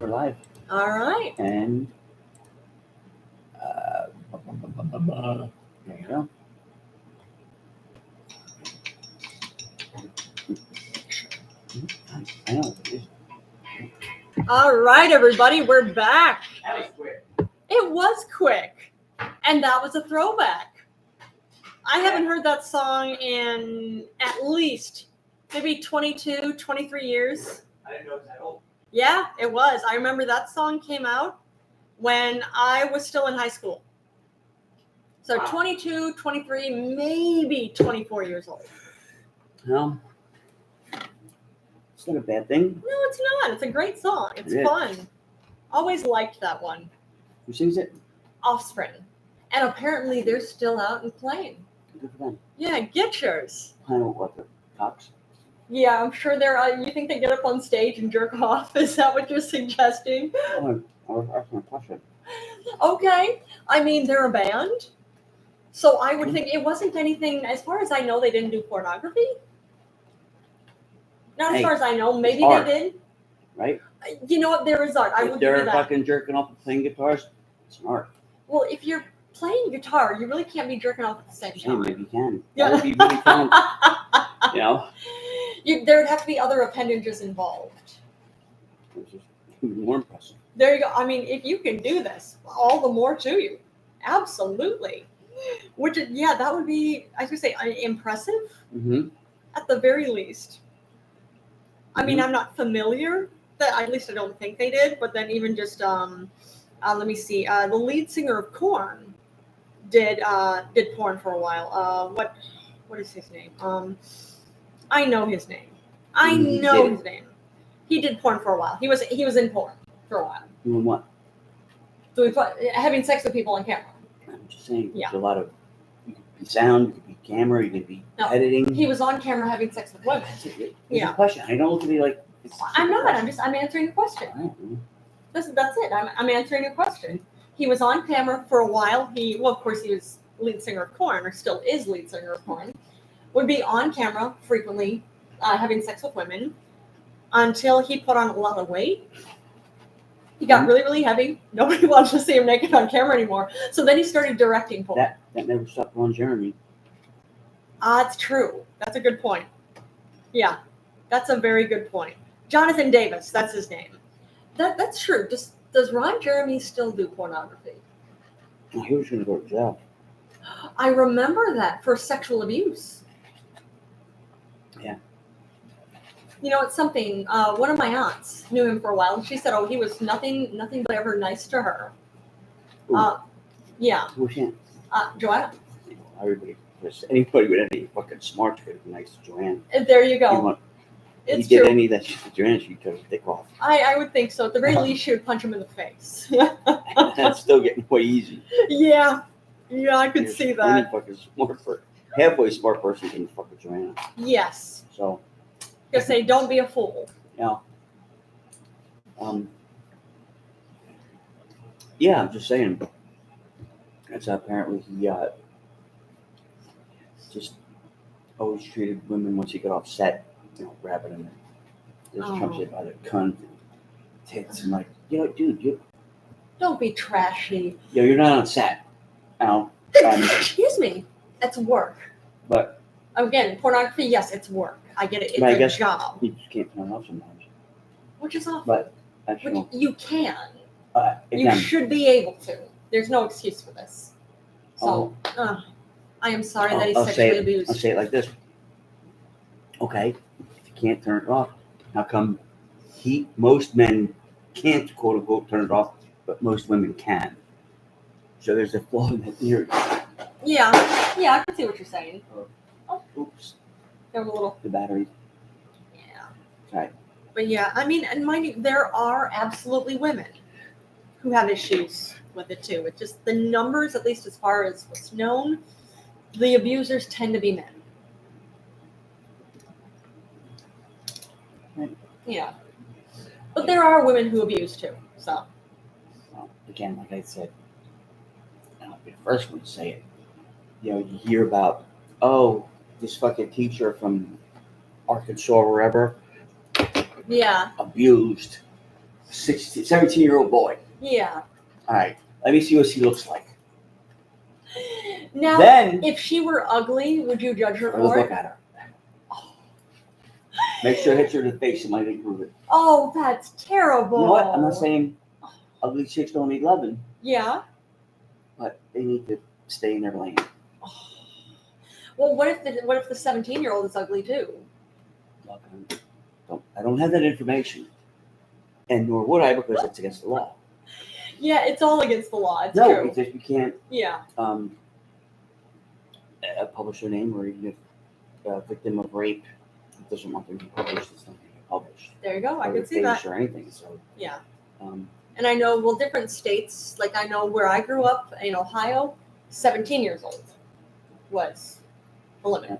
We're live. All right. And there you go. I know. All right, everybody, we're back. That was quick. It was quick, and that was a throwback. I haven't heard that song in at least maybe 22, 23 years. I didn't know it was that old. Yeah, it was. I remember that song came out when I was still in high school. So Wow. 22, 23, maybe 24 years old. No. It's not a bad thing. No, it's not. It's a great song. It's It is. fun. Always liked that one. Who sings it? Offspring. And apparently they're still out and playing. Good for them. Yeah, get yours. I know what the Cox. Yeah, I'm sure they're. You think they get up on stage and jerk off? Is that what you're suggesting? Oh, I was going to touch it. Okay. I mean, they're a band. So I would think it wasn't anything, as far as I know, they didn't do pornography. Not as Hey, far as I know. Maybe they art. did. Right? You know what? There is art. I If would give you they're that. fucking jerking off and playing guitars, it's an art. Well, if you're playing guitar, you really can't be jerking off at the same Hey, time. maybe you can. Yeah. That would be really fun. You know? There'd have to be other appendages involved. It's just more impressive. There you go. I mean, if you can do this, all the more to you. Absolutely. Which, yeah, that would be, I should say, impressive Mm-hmm. at the very least. I mean, I'm not familiar. At least I don't think they did. But then even just, let me see. The lead singer of Korn did porn for a while. What is his name? I know his name. His name. He did porn for a while. He was in porn for a while. Doing what? So having sex with people on camera. I'm just saying. Yeah. There's a lot of. You could be sound. You could be camera. You could be editing. He was on camera having sex with women. It's Yeah. a question. I don't look at me like. I'm not. I'm answering a question. That's it. I'm answering a question. He was on camera for a while. Of course, he was lead singer of Korn, or still is lead singer of Korn. Would be on camera frequently, having sex with women, until he put on a lot of weight. He got really, really heavy. Nobody wanted to see him naked on camera anymore. So then he started directing porn. That never stopped Ron Jeremy. That's true. That's a good point. Yeah, that's a very good point. Jonathan Davis, that's his name. That's true. Does Ron Jeremy still do pornography? Oh, he was going to go to jail. I remember that for sexual abuse. Yeah. You know, it's something. One of my aunts knew him for a while, and she said, "Oh, he was nothing but ever nice to her." Yeah. Who's him? Joanna. Anybody with any fucking smarts could be nice to Joanne. There you go. He did any of that shit to Joanne, she'd cut his dick off. I would think so. At the very least, she would punch him in the face. That's still getting way easy. Yeah, I could see Any that. fucking halfway smart person can fuck with Joanna. Yes. So. Just say, don't be a fool. Yeah. Yeah, I'm just saying. That's how apparently he just always treated women once he got off set, grabbing them and just jumps in by the cunt and tits and like, dude, Don't be trashy. you're not on set. Excuse me. It's work. But Again, pornography, yes, it's work. I get it. It's I a guess job. you just can't turn it off sometimes. Which is awful. But that's Which you can. You again, should be able to. There's no excuse for this. So, I am sorry that he's sexually abused. I'll say it like this. Okay, if you can't turn it off, how come most men can't, quote unquote, turn it off, but most women can? So there's a flaw in that theory. Yeah, I can see what you're saying. Oops. There was a little. The battery. Yeah. Right. But yeah, I mean, and mind you, there are absolutely women who have issues with it too. It's just the numbers, at least as far as what's known, the abusers tend to be men. Right. Yeah. But there are women who abuse too. So. Well, again, like I said, I'll be the first one to say it. You hear about, this fucking teacher from Arkansas or wherever, Yeah. abused 17-year-old boy. Yeah. All right, let me see what she looks like. Now, Then if she were ugly, would you judge her let's for look it? at her. Make sure it hits her in the face. It might improve it. Oh, that's terrible. You know what? I'm not saying ugly chicks don't need loving, Yeah. but they need to stay in their lane. Well, what if the 17-year-old is ugly too? Look, I don't have that information, and nor would I because it's against the law. Yeah, it's all against the law. It's No, true. it's just you can't Yeah. publish their name, or even if a victim of rape doesn't want them to be published, it's not going to be published. There you go. I Or could see that. face or anything. So Yeah. um, And I know, well, different states, like I know where I grew up in Ohio, 17 years old was the limit.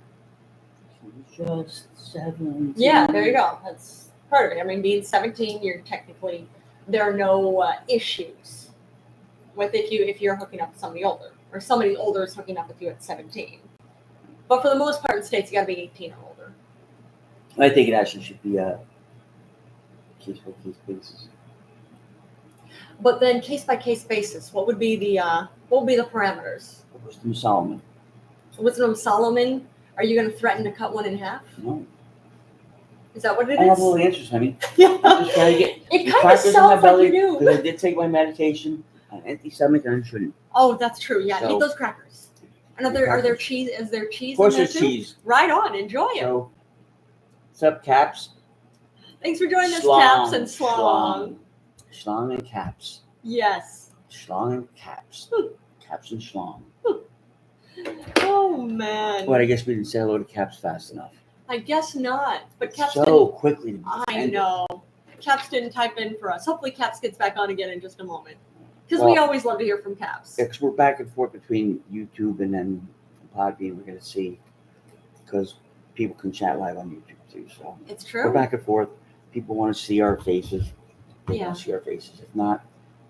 just 17. Yeah, there you go. That's part of it. I mean, being 17, you're technically, there are no issues with if you're hooking up with somebody older, or somebody older is hooking up with you at 17. But for the most part in states, you got to be 18 or older. I think it actually should be a case by case basis. But then case by case basis, what would be the parameters? Wisdom Solomon. Wisdom Solomon, are you going to threaten to cut one in half? No. Is that what it I have is? all the answers, honey. Yeah. I'm just trying to get It the kind of crackers in my sounds like belly you do. because I did take my medication on an empty stomach and I shouldn't. Oh, that's true. Yeah, So- eat those crackers. And are there cheese? Is there cheese? Of course in there there's too? cheese. Right on. Enjoy it. So, what's up, Caps? Thanks for joining us, Schlong, Caps and Slong. Schlong and Caps. Yes. Schlong and Caps. Caps and Schlong. Oh man. But I guess we didn't say hello to Caps fast enough. I guess not. But Caps So quickly. I know. Caps didn't type in for us. Hopefully, Caps gets back on again in just a moment. Because we always love to hear from Caps. Because we're back and forth between YouTube and then Podbean. We're going to see. Because people can chat live on YouTube too. So It's we're true. back and forth. People want to see our faces. They Yeah. want to see our faces. If not,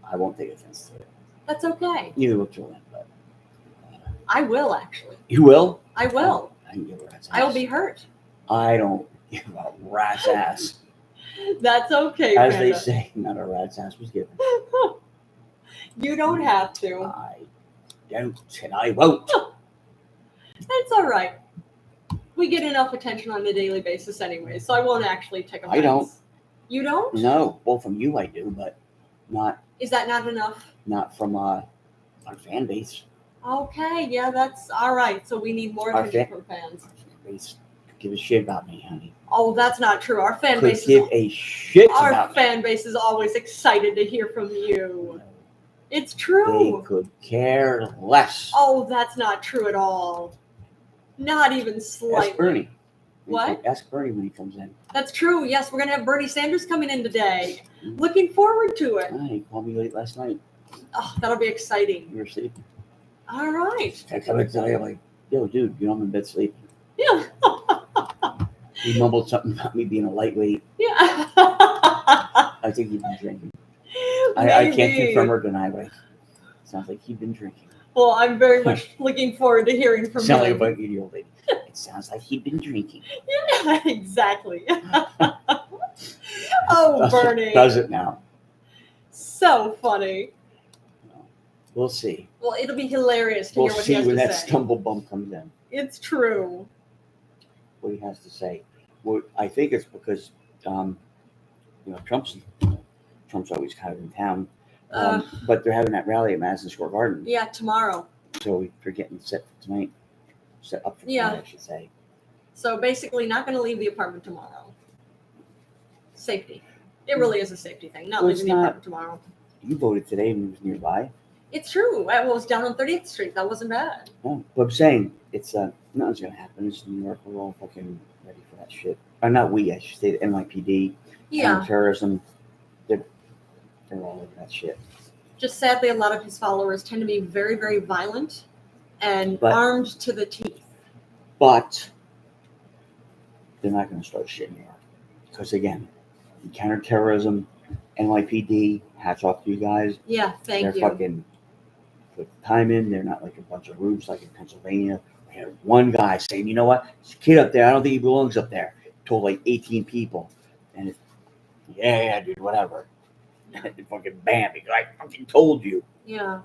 I won't take offense to it. That's okay. Neither will Julian, but I will actually. you will. I will. I can give a rat's ass. I will be hurt. I don't give a rat's ass. That's okay, As they Panda. say, not a rat's ass was given. You don't have to. I don't, and I won't. That's all right. We get enough attention on a daily basis anyway, so I won't actually take offense. I don't. You don't? No, well, from you I do, but not Is that not enough? from our fan base. Okay, yeah, that's all right. So we need more Our attention fan- from fans. Our fan base could give a shit about me, honey. Oh, that's not true. Our fan Could base give is a shit our about me. fan base is always excited to hear from you. It's They true. could care less. Oh, that's not true at all. Not even slightly. Ask Bernie. What? Ask Bernie when he comes in. That's true. Yes, we're gonna have Bernie Sanders coming in today. Looking forward to it. He called me late last night. Oh, that'll be exciting. You were sleeping. All right. I come in today, I'm like, yo, dude, I'm in bed sleeping. Yeah. He mumbled something about me being a lightweight. Yeah. I think he's been drinking. I can't Maybe. confirm or deny, but it sounds like he's been drinking. Well, I'm very much looking forward to hearing from Sound like a him. bunch of old lady. It sounds like he'd been drinking. Yeah, exactly. Oh, Bernie. Does it now? So funny. We'll see. Well, it'll be hilarious to We'll hear what see he has when to that say. stumble bump comes in. It's true. What he has to say. Well, I think it's because, Trump's always kind of in town. But they're having that rally at Madison Square Garden. Yeah, tomorrow. So they're getting set for tonight. Set up for Yeah. tonight, I should say. So basically, not going to leave the apartment tomorrow. Safety. It really is a safety thing. Not Well, it's leaving the not. apartment tomorrow. You voted today and it was nearby. It's true. I was down on 30th Street. That wasn't bad. No, but I'm saying it's nothing's gonna happen. It's New York. We're all fucking ready for that shit. Or not we, I should say the NYPD, Yeah. terrorism. They're all over that shit. Just sadly, a lot of his followers tend to be very, very violent and But- armed to the teeth. But they're not gonna start shit in New York. Because again, counterterrorism, NYPD, hats off to you guys. Yeah, thank They're you. fucking put time in. They're not like a bunch of rubes like in Pennsylvania. We had one guy saying, you know what, there's a kid up there, I don't think he belongs up there. Told like 18 people. And yeah, dude, whatever. Fucking bam, because I fucking told you. Yeah.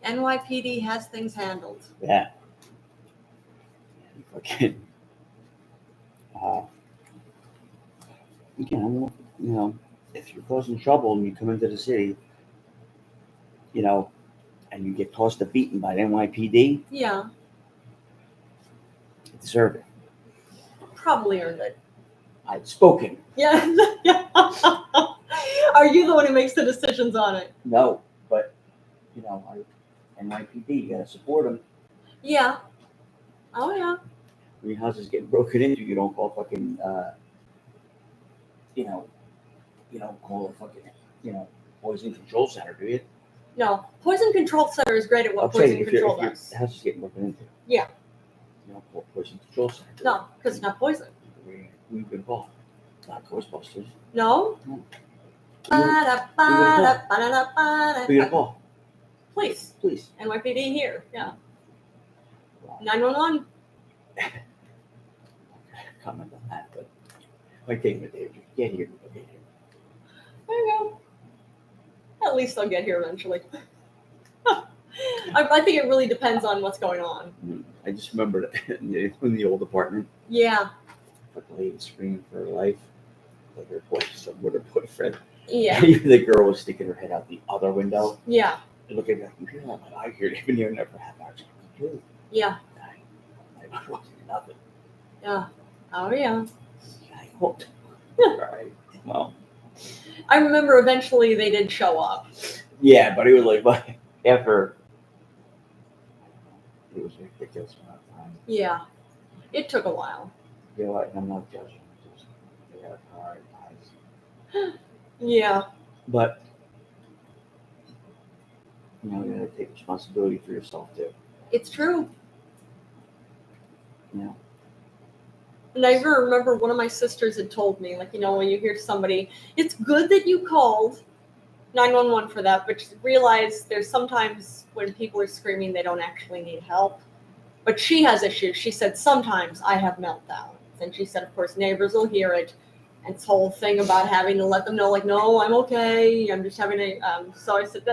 NYPD has things handled. Yeah. Fucking. If you're causing trouble and you come into the city, and you get tossed a beating by the NYPD, Yeah. you deserve it. Probably earned it. I've spoken. Yeah. Are you the one who makes the decisions on it? No, but our NYPD, you gotta support them. Yeah. Oh yeah. When your house is getting broken into, you don't call fucking, you don't call a fucking, poison control center, do you? No. Poison Control Center is great at what I'm poison saying, if control your does. house is getting broken into, Yeah. you don't call poison control center. No, because it's not poison. We've been called. Not Ghostbusters. No. Who you gonna call? Please. Please. NYPD here. Yeah. Wow. 911. Comment on that, but I take it, Dave. Get here. There you go. At least I'll get here eventually. I think it really depends on what's going on. I just remember in the old apartment, Yeah. like a lady screaming for her life, like her with her boyfriend. Yeah. The girl was sticking her head out the other window Yeah. and looking at the computer. I'm like, I hear it even here never half hours. Yeah. I wasn't nothing. Yeah. Oh yeah. I hope. All right. Well. I remember eventually they did show up. Yeah, but it was like after. It was a ridiculous amount of time. Yeah. It took a while. You know what? I'm not judging. Just, they have hard eyes. Yeah. But you gotta take responsibility for yourself too. It's true. Yeah. And I even remember one of my sisters had told me, like, when you hear somebody, it's good that you called 911 for that, but just realize there's sometimes when people are screaming, they don't actually need help. But she has issues. She said, sometimes I have meltdowns. And she said, of course, neighbors will hear it. And this whole thing about having to let them know, like, no, I'm okay. I'm just having a, so I said,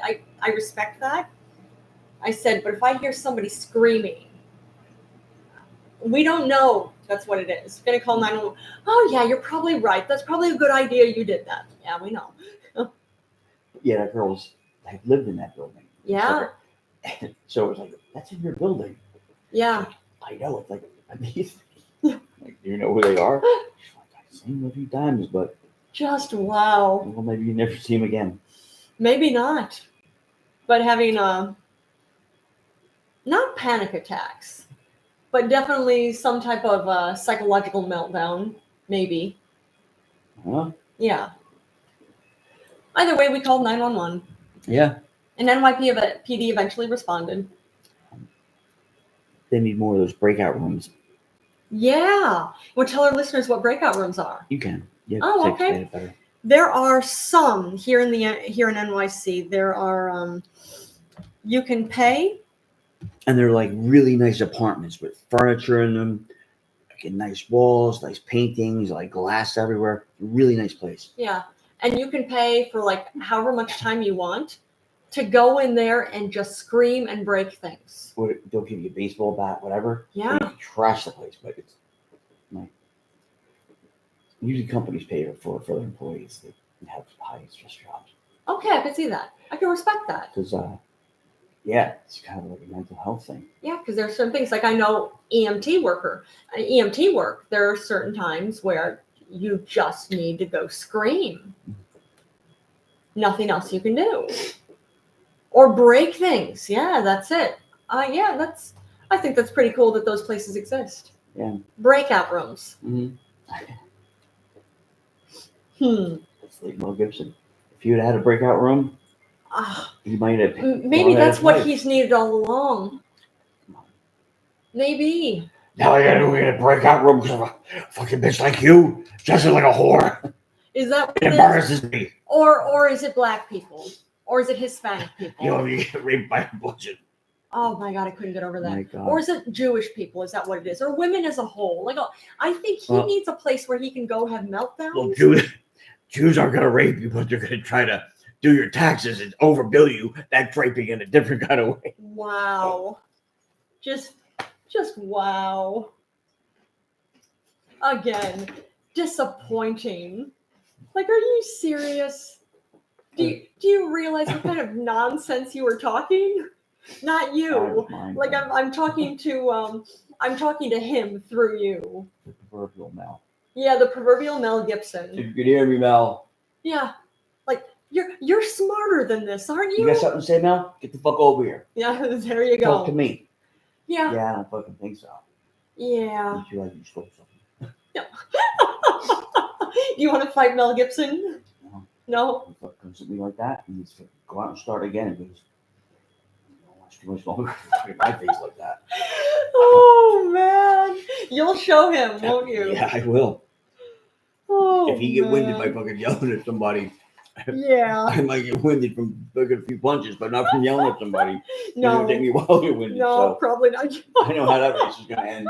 I respect that. I said, but if I hear somebody screaming, we don't know that's what it is. Going to call 911. Oh, yeah, you're probably right. That's probably a good idea you did that. Yeah, we know. Yeah, that girl had lived in that building. Yeah. So it was like, that's in your building. Yeah. I know. It's like, like, do you know who they are? She's like, I've seen them a few times, but. Just wow. Well, maybe you never see them again. Maybe not. But having not panic attacks, but definitely some type of psychological meltdown, maybe. Huh? Yeah. Either way, we called 911. Yeah. And NYPD eventually responded. They need more of those breakout rooms. Yeah. We'll tell our listeners what breakout rooms are. You can. Yeah. Oh, okay. It better. There are some here in NYC. There are you can pay. And they're like really nice apartments with furniture in them, like nice walls, nice paintings, like glass everywhere. Really nice place. Yeah. And you can pay for like however much time you want to go in there and just scream and break things. Or they'll give you a baseball bat, whatever. Yeah. They trash the place, but it's like usually companies pay for their employees that have high stress jobs. Okay, I can see that. I can respect that. Because yeah, it's kind of like a mental health thing. Yeah, because there's certain things like I know EMT work. There are certain times where you just need to go scream. Nothing else you can do. Or break things. Yeah, that's it. I think that's pretty cool that those places exist. Yeah. Breakout rooms. Mm-hmm. It's like Mel Gibson. If you had a breakout room, he might have. Maybe that's what he's needed all along. Maybe. Now I gotta go get a breakout room because of a fucking bitch like you, dressing like a whore. Is that what it embarrasses me? Or is it black people? Or is it Hispanic people? You get raped by a bullshit. Oh my God, I couldn't get over that. My God. Or is it Jewish people? Is that what it is? Or women as a whole? Like, I think he needs a place where he can go have meltdowns. Well, Jews aren't gonna rape you, but they're gonna try to do your taxes and overbill you. That's raping in a different kind of way. Wow. Just wow. Again, disappointing. Like, are you serious? Do you realize what kind of nonsense you were talking? Not you. Like I'm talking to him through you. The proverbial Mel. Yeah, the proverbial Mel Gibson. If you could hear me, Mel. Yeah. Like you're smarter than this, aren't you? You got something to say, Mel? Get the fuck over here. Yeah, there you go. Talk to me. Yeah. Yeah, I don't fucking think so. Yeah. You feel like you stole something. Yeah. You want to fight Mel Gibson? No. If it comes at me like that, and he's go out and start again, and goes, don't watch too much longer. My face like that. Oh man, you'll show him, won't you? Yeah, I will. Oh, if he get winded by fucking yelling at somebody, yeah, I might get winded from fucking a few punches, but not from yelling at somebody. no, It'll take me a while to get winded. no, So probably not. I know how that race is gonna end.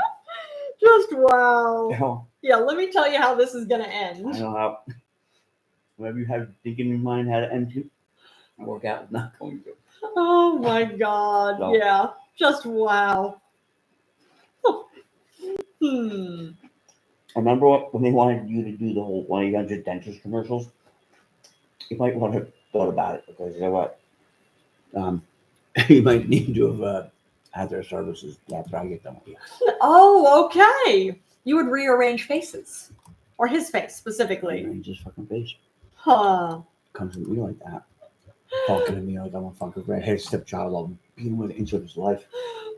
Just wow. You know, Yeah, let me tell you how this is gonna end. I know how. Whatever you have thinking in your mind how to end to, work out is not going to. Oh my God. No. Yeah, just wow. Hmm. I remember when they wanted you to do the whole 1-800 dentist commercials. You might want to thought about it because you know what, you might need to have had their services after I get done with you. Oh, okay. You would rearrange faces, or his face specifically. Rearrange his fucking face. Huh. Comes at me like that, talking to me like I'm a fucking redheaded stepchild. I'll beat him with an inch of his life.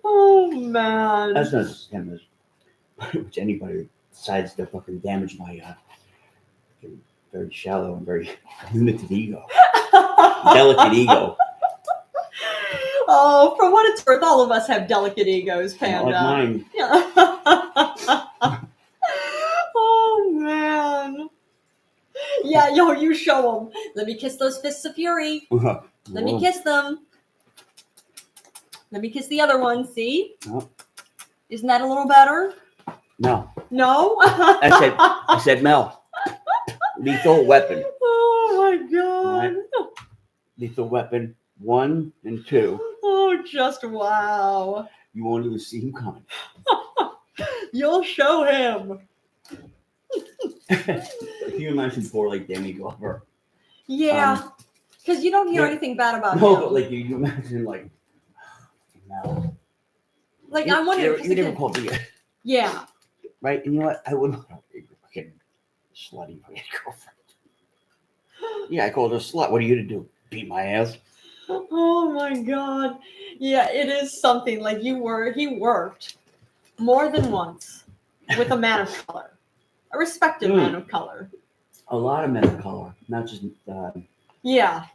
Oh man. That's not just him. Which anybody decides to fucking damage my very shallow and very limited ego, delicate ego. Oh, for what it's worth, all of us have delicate egos, Panda. Not like mine. Yeah. Oh man. Yeah, yo, you show them. Let me kiss those fists of fury. Let me kiss them. Let me kiss the other one. See? No. Isn't that a little better? No. No? I said Mel. Lethal weapon. Oh my God. Right. Lethal weapon 1 and 2. Oh, just wow. You won't even see him coming. You'll show him. Can you imagine poor like Danny Glover? Yeah. Because you don't hear anything bad about No, him. but like you imagine like Mel. Like I wanted You never called me. Yeah. Right? And you know what? I wouldn't want to be fucking slutty fucking girlfriend. Yeah, I called her a slut. What are you gonna do? Beat my ass? Oh my God. Yeah, it is something like he worked more than once with a man of color. A respected man of color. A lot of men of color, not just Yeah.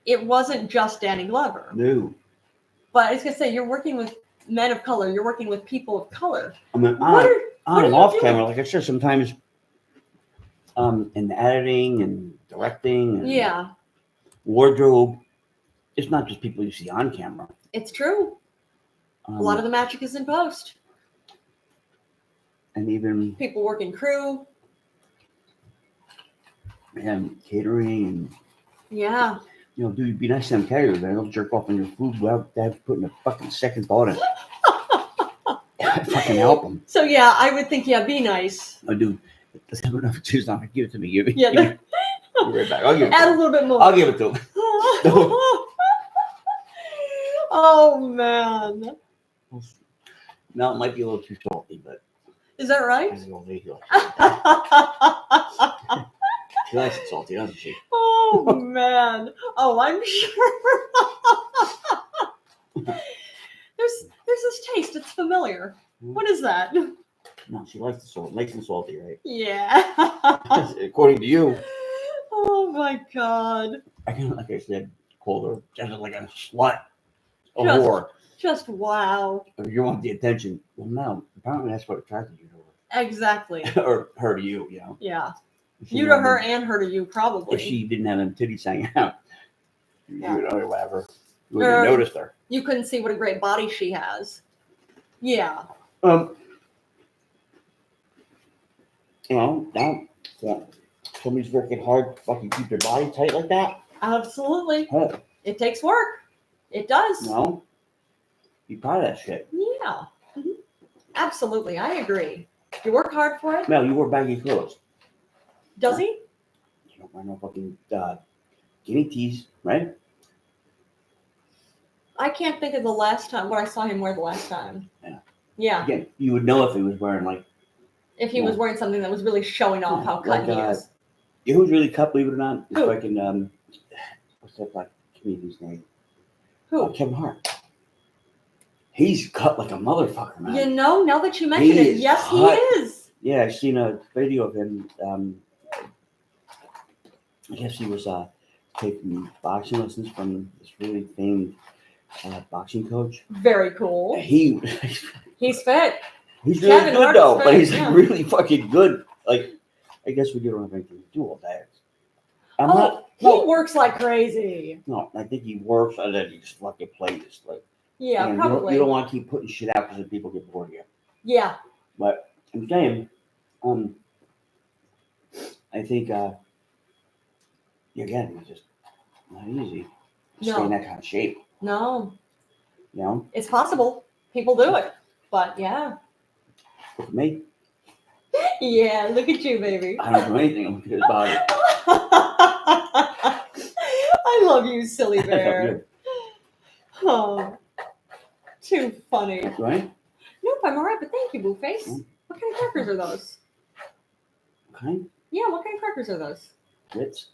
It wasn't just Danny Glover. no. But I was gonna say you're working with men of color, you're working with people of color. I mean What on are and you off doing? camera, like I said, sometimes in the editing and directing and Yeah. wardrobe, it's not just people you see on camera. It's true. A lot of the magic is in post. and even People working crew. and catering and Yeah. you know, dude, be nice to them caterers, man. They'll jerk off on your food without putting a fucking second thought in it. Fucking help them. So yeah, I would think be nice. Oh, dude, let's have enough juice on it. Give it to me. Give it. Yeah. Give me. Be right back. I'll give it. Add To a him. little bit more. I'll give it to him. Oh man. No, it might be a little too salty, but Is that right? as an old lady, she likes it salty, doesn't she? Oh man. Oh, I'm sure. There's this taste. It's familiar. What is that? No, she likes the salt. Makes it salty, right? Yeah. According to you. Oh my God. I kind of, like I said, called her just like a slut, a Just- whore. Just wow. If you want the attention, well, no. Apparently, that's what attracted you to Exactly. her, or her to you. You know, Yeah. If she You to had her them- and her to you, probably. If she didn't have them titties hanging out, Yeah. you know, or whatever, you wouldn't have noticed her. You couldn't see what a great body she has. Yeah. You know, now, somebody's working hard, fucking keep their body tight like that. Absolutely. Hey, It takes work. It does. no, be proud of that shit. Yeah. Mhm. Absolutely. I agree. You work hard for it. Mel, you wear baggy clothes. Does he? You don't wear no fucking skinny tees, right? I can't think of the last time what I saw him wear the last time. Yeah. Yeah. Again, you would know if he was wearing like. If he was wearing something that was really showing off how cut he is. You know who's really cut, believe it or not? It's Who? fucking what's that black comedian's name? Who? Kevin Hart. He's cut like a motherfucker, man. You know, now that you mention it, yes, he is. Yeah, I seen a video of him. I guess he was taking boxing lessons from this really famed boxing coach. Very cool. He's fit. He's really Kevin good Hart though, is but fit, he's yeah. like really fucking good. Like, I guess we don't have anything to do all day. He works like crazy. No, I think he works and then he just fucking plays. Like, Yeah, man, probably. You don't want to keep putting shit out because then people get bored of you. Yeah. But I'm saying, I think, again, it's just not easy to stay in that kind of shape. No. You know? It's possible. People do it. But yeah. For me, Yeah, look at you, baby. I don't do anything. I'm looking at his body. I love you, silly bear. Oh, too funny. Right? Nope, I'm all right, but thank you, Blueface. What kind of crackers are those? Okay. Yeah, what kind of crackers are those? Ritz.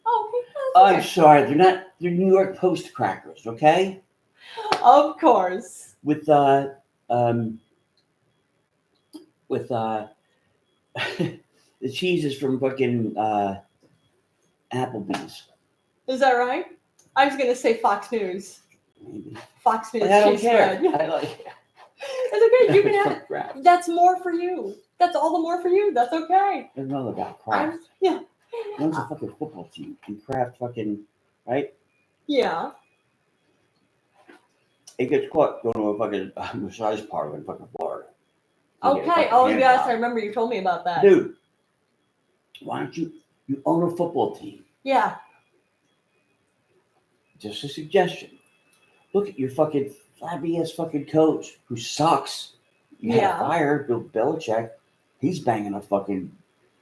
Oh, okay. I'm That's sorry, they're New York Post crackers, okay? okay. Of course. With the cheese is from fucking Applebee's. Is that right? I was gonna say Fox News. Maybe. Fox News But I don't cheese care. spread. I like it. It's okay. You can have it. Kraft. That's more for you. That's all the more for you. That's okay. There's another guy, Kraft. Yeah. Runs a fucking football team. And Kraft fucking, right? Yeah. He gets caught going to a fucking massage parlor in fucking Florida. Okay. Oh yes, I remember you told me about that. Dude, why don't you own a football team? Yeah. Just a suggestion. Look at your fucking flabby ass fucking coach who sucks. You had to fire Bill Belichick. He's banging a fucking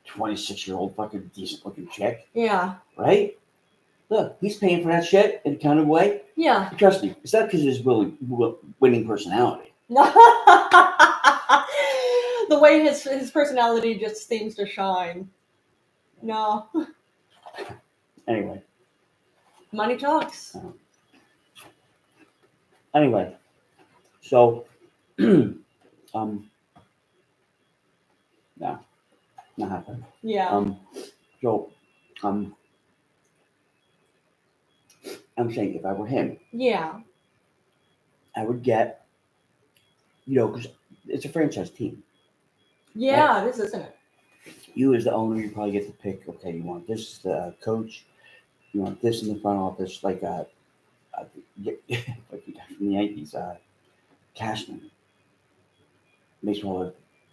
26-year-old fucking decent looking chick. Yeah. Right? Look, he's paying for that shit in a kind of way. Yeah. Trust me, it's not because of his winning personality. The way his personality just seems to shine. No. Anyway. Money talks. Anyway. So, no, not happening. Yeah. I'm saying if I were him, Yeah. I would get, because it's a franchise team. Yeah, right? this isn't it. You as the owner, you probably get to pick, okay, you want this coach, you want this in the front office, like like the guy from the Yankees, Cashman. Baseball,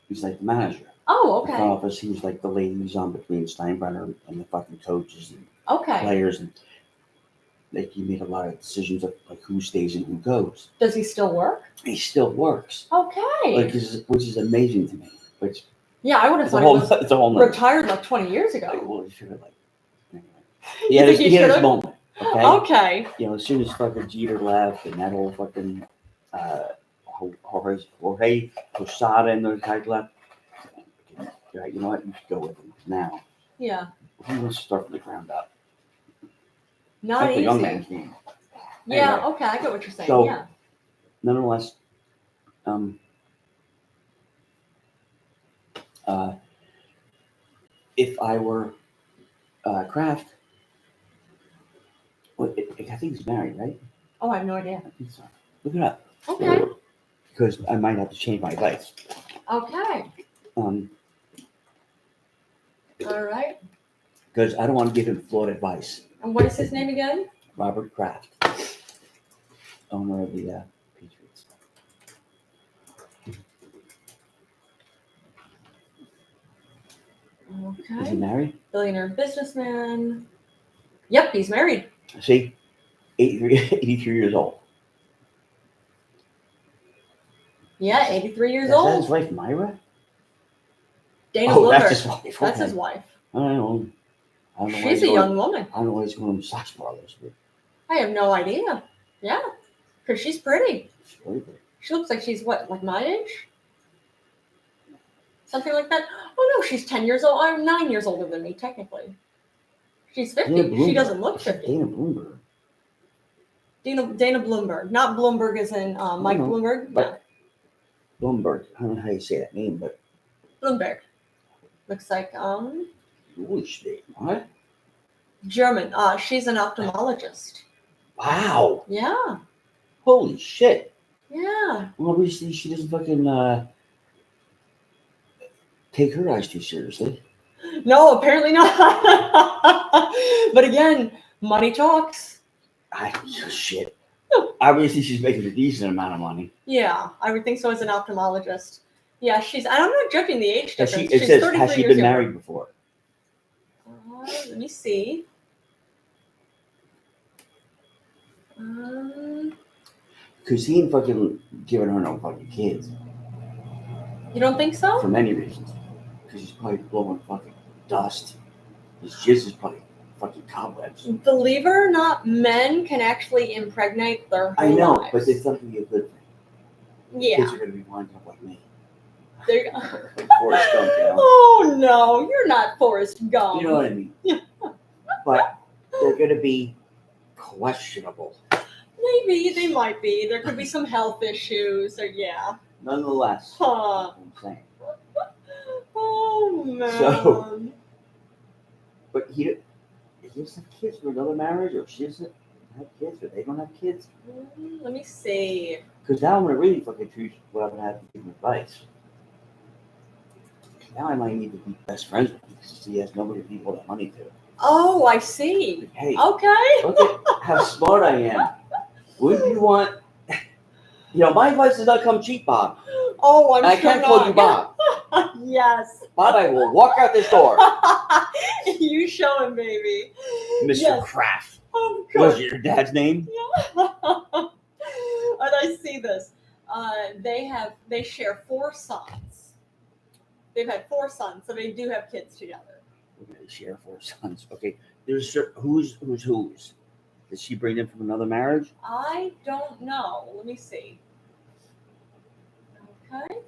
he's like the manager. Oh, okay. The front office, he was like the liaison between Steinbrenner and the fucking coaches and Okay. players, and like he made a lot of decisions of like who stays and who goes. Does he still work? He still works. Okay. Which is amazing to me. Which yeah, I would have thought he was it's a whole nother retired like 20 years ago. well, he should have anyway. You think he He had his should've? moment. Okay. Okay. As soon as fucking Jeter left and that whole fucking Jorge Posada and those guys left, you're like, you know what? You should go with him now. Yeah. He wants to start from the ground up. Not That's easy. a young man's game. Yeah. Anyway. Okay, I get what you're saying. So, yeah. Nonetheless, if I were Kraft, I think he's married, right? Oh, I have no idea. I think so. Look it up. Okay. Because I might have to change my advice. Okay. All right. Because I don't want to give him flawed advice. And what is his name again? Robert Kraft, owner of the Patriots. Is he Okay. married? Billionaire businessman. Yep, he's married. See, 83 years old. Yeah, 83 years Is that old. his wife, Myra? Dana Oh, Bloomberg. that's his wife. That's Okay. his wife. I don't know. I don't know why She's he's a going- young woman. I don't know why he's going to massage parlors. But I have no idea. Yeah, because she's pretty. it's very good. She looks like she's what, like my age? Something like that. Oh no, she's 10 years old. I'm 9 years older than me, technically. She's 50. Dana She Bloomberg. doesn't look I said 50. Dana Bloomberg. Dana Bloomberg. Not Bloomberg as in Mike No, Bloomberg. but- Bloomberg. I don't know how you say that name, but No, Bloomberg. Looks like holy shit. What? German. She's an ophthalmologist. Wow. Yeah. Holy shit. Yeah. Well, obviously she doesn't fucking take her eyes too seriously. No, apparently not. But again, money talks. Shit. Obviously she's making a decent amount of money. Yeah, I would think so as an ophthalmologist. Yeah, she's. I'm not judging the age Has difference. she, it She's says, 33 has she years been younger. married before? Let me see. Because he ain't fucking giving her no fucking kids. You don't think so? For many reasons. Because he's probably blowing fucking dust. His jizz is probably fucking cobwebs. Believe it or not, men can actually impregnate their whole I know, lives. but it's not going to be a good thing. Yeah. Kids are going to be winding up like me. There you go. Like Forrest Gump, you know? Oh no, you're not Forrest Gump. You know what I mean? But they're going to be questionable. Maybe they might be. There could be some health issues, or yeah. Nonetheless, Huh. that's what I'm saying. Oh man. So- But he doesn't have kids from another marriage, or she doesn't have kids, or they don't have kids. Let me see. Because now I'm going to really fucking choose what I'm going to have to give him advice. Now I might need to be best friends with him because he has nobody to leave all that money to. Oh, I see. Like, hey, Okay. look at how smart I am. Wouldn't you want... You know, my advice does not come cheap, Bob. Oh, I'm I sure can't call you Bob. Yes. Bob, I will walk out this door. You show him, baby. Mr. Yes. Kraft. Of What course. was your dad's name? And I see this. They share 4 sons. They've had 4 sons, so they do have kids together. We're going to share 4 sons. Okay, there's who's. Did she bring them from another marriage? I don't know. Let me see. Okay.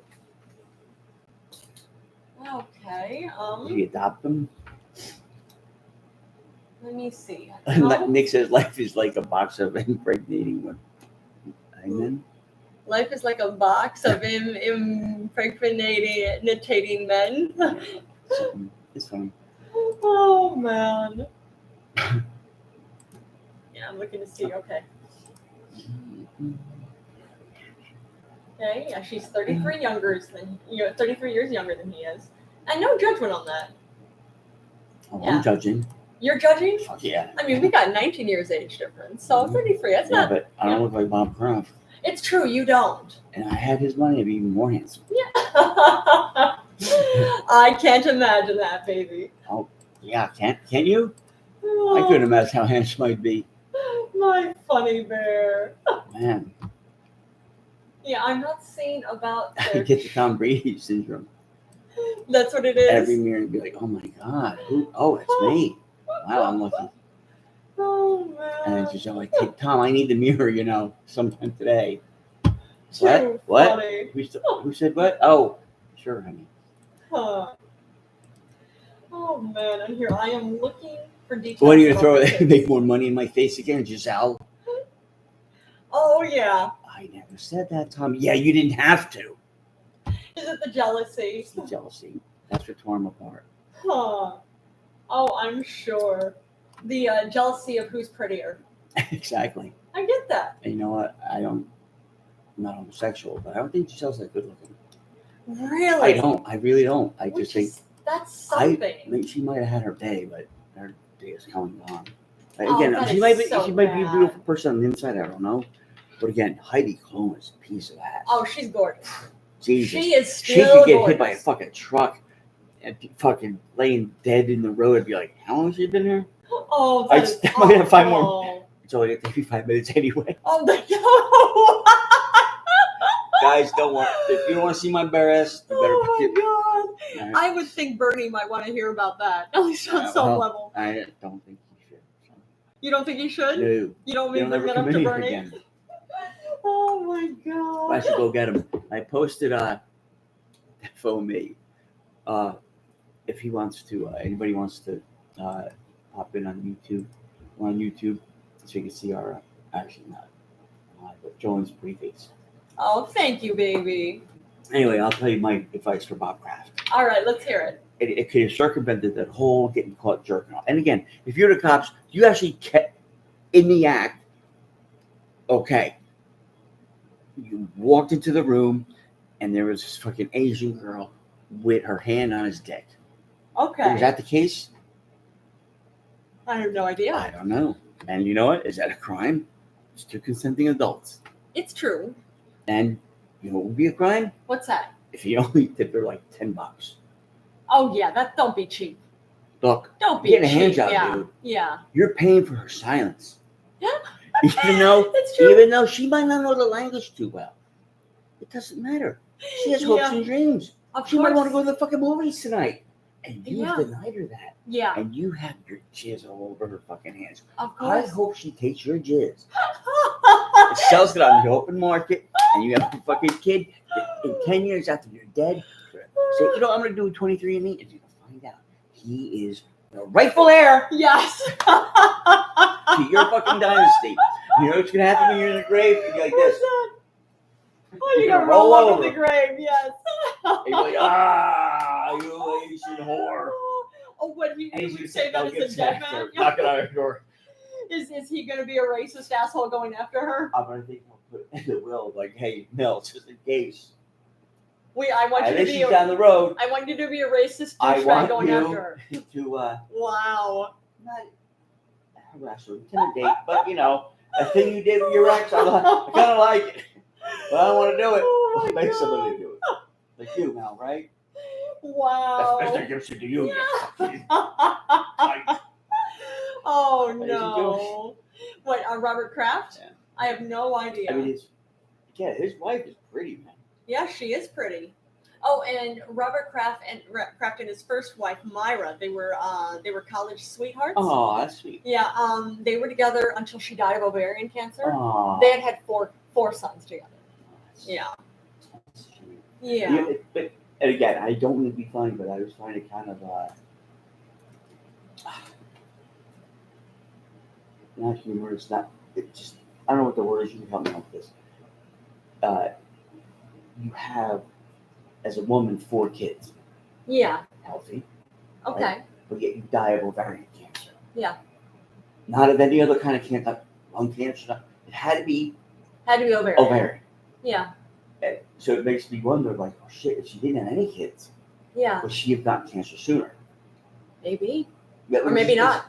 Okay. Did he adopt them? Let me see. Nick says life is like a box of impregnating women. Amen. Life is like a box of impregnating men. It's funny. Oh man. Yeah, I'm looking to see. Okay. Okay. Yeah, she's 33 33 years younger than he is, and no judgment on that. Oh, Yeah. I'm judging. You're judging? Fuck yeah. I mean, we got 19 years age difference, so 33. That's Yeah, not. but I don't look like Bob Kraft. It's true. You don't. And I had his money, I'd be even more handsome. Yeah. I can't imagine that, baby. Yeah, can you? I couldn't imagine how handsome I'd be. My funny bear. Man, Yeah, I'm not saying about I their. get the Tom Brady syndrome. That's what it is. Every mirror and be like, oh my God, who? Oh, it's me. Wow, I'm lucky. Oh man. And it's just like, hey, Tom, I need the mirror, sometime today. Too What? funny. Who said what? Oh, sure, honey. Huh. Oh man, and here I am looking for details. What are you gonna about throw the it? kids. Make more money in my face again, Giselle? Oh yeah. I never said that, Tom. Yeah, you didn't have to. Is it the jealousy? It's the jealousy. That's what tore them apart. Huh. Oh, I'm sure. The jealousy of who's prettier. Exactly. I get that. And you know what? I'm not homosexual, but I don't think Giselle's that good looking. Really? I don't. I really don't. I Which just think is- that's something. I mean, she might have had her day, but her day is coming on. Oh, Again, that she is might be so she might be a bad. beautiful person on the inside. I don't know. But again, Heidi Klum is a piece of ass. Oh, she's gorgeous. Jesus. She is She still could get gorgeous. hit by a fucking truck and fucking laying dead in the road. I'd be like, how long has she been here? Oh, I that is might have 5 more. awful. It's only going to take me 5 minutes anyway. Oh, no. Guys, don't want. If you don't want to see my bare ass, you better. Oh my god! All right. I would think Bernie might want to hear about that, at least on some level. I don't think you should. So. You don't think he should? No. You don't mean You'll bring never that up come to in here Bernie? again. Oh my god! I should go get him. I posted phone me. If he wants to, anybody wants to pop in on YouTube, we're on YouTube, so you can see our actually not live, but Jolynn's pretty face. Oh, thank you, baby. Anyway, I'll tell you my advice for Bob Kraft. All right, let's hear it. It could have circumvented that whole getting caught jerking off. And again, if you're the cops, you actually kept in the act. Okay, you walked into the room, and there was this fucking Asian girl with her hand on his dick. Okay. Is that the case? I have no idea. I don't know. And you know what? Is that a crime? It's two consenting adults. It's true. And you know what would be a crime? What's that? If you only tip her like $10. Oh yeah, don't be cheap. Look, Don't be getting a cheap. hand job, yeah. dude. Yeah. You're paying for her silence. Yeah. It's true. Even though she might not know the language too well, it doesn't matter. She has hopes and dreams. Of She might course. want to go to the fucking movies tonight, and you Yeah. denied her that. Yeah. And you have your jizz all over her fucking hands. Of I course. hope she takes your jizz. It sells it on the open market, and you have a fucking kid that in 10 years after you're dead. Say, you know, I'm going to do 23andMe, and you're going to find out he is the rightful heir Yes. to your fucking dynasty. You know what's going to happen when you're in the grave? You're like this. Oh, you're You're gonna gonna roll roll over over. the grave, yes. And you're like, ah, you Asian whore. Oh, what he And he's would gonna say that "Don't as get a dead snapped man? or knock it on her door. Is he gonna be a racist asshole going after her? I'm going to think we'll put it in the will, like, hey, Mel, just in case. I want I you to think be she's down the road. I want you to be a racist I douchebag want going you after her. to, Wow. not harass or intimidate, but, you know, the thing you did with your ex, I kind of like it. But I don't want to do it. Oh I'll my make God. somebody do it. Like you, Mel, right? Wow. That's Mr. Gibson to you. you fucking- Oh Lazy no. What, Robert Kraft? Yeah. I have no idea. I mean, his wife is pretty, man. Yeah, she is pretty. Oh, and Robert Kraft and his first wife Myra, they were college sweethearts. Oh, that's sweet. Yeah, they were together until she died of ovarian cancer. Oh, They had four sons together. Yeah. That's sweet. Yeah. But and again, I don't mean to be funny, but I was trying to kind of not humor. It's not. It just I don't know what the word is. You can help me out with this. You have, as a woman, 4 kids, Yeah. healthy, Okay. but yet you die of ovarian cancer. Yeah. Not of any other kind of cancer, like lung cancer. It had to be Had to be ovarian. ovarian. Yeah. And so it makes me wonder, like, oh shit, if she didn't have any kids, Yeah. would she have gotten cancer sooner? Maybe. Yeah, Or maybe not.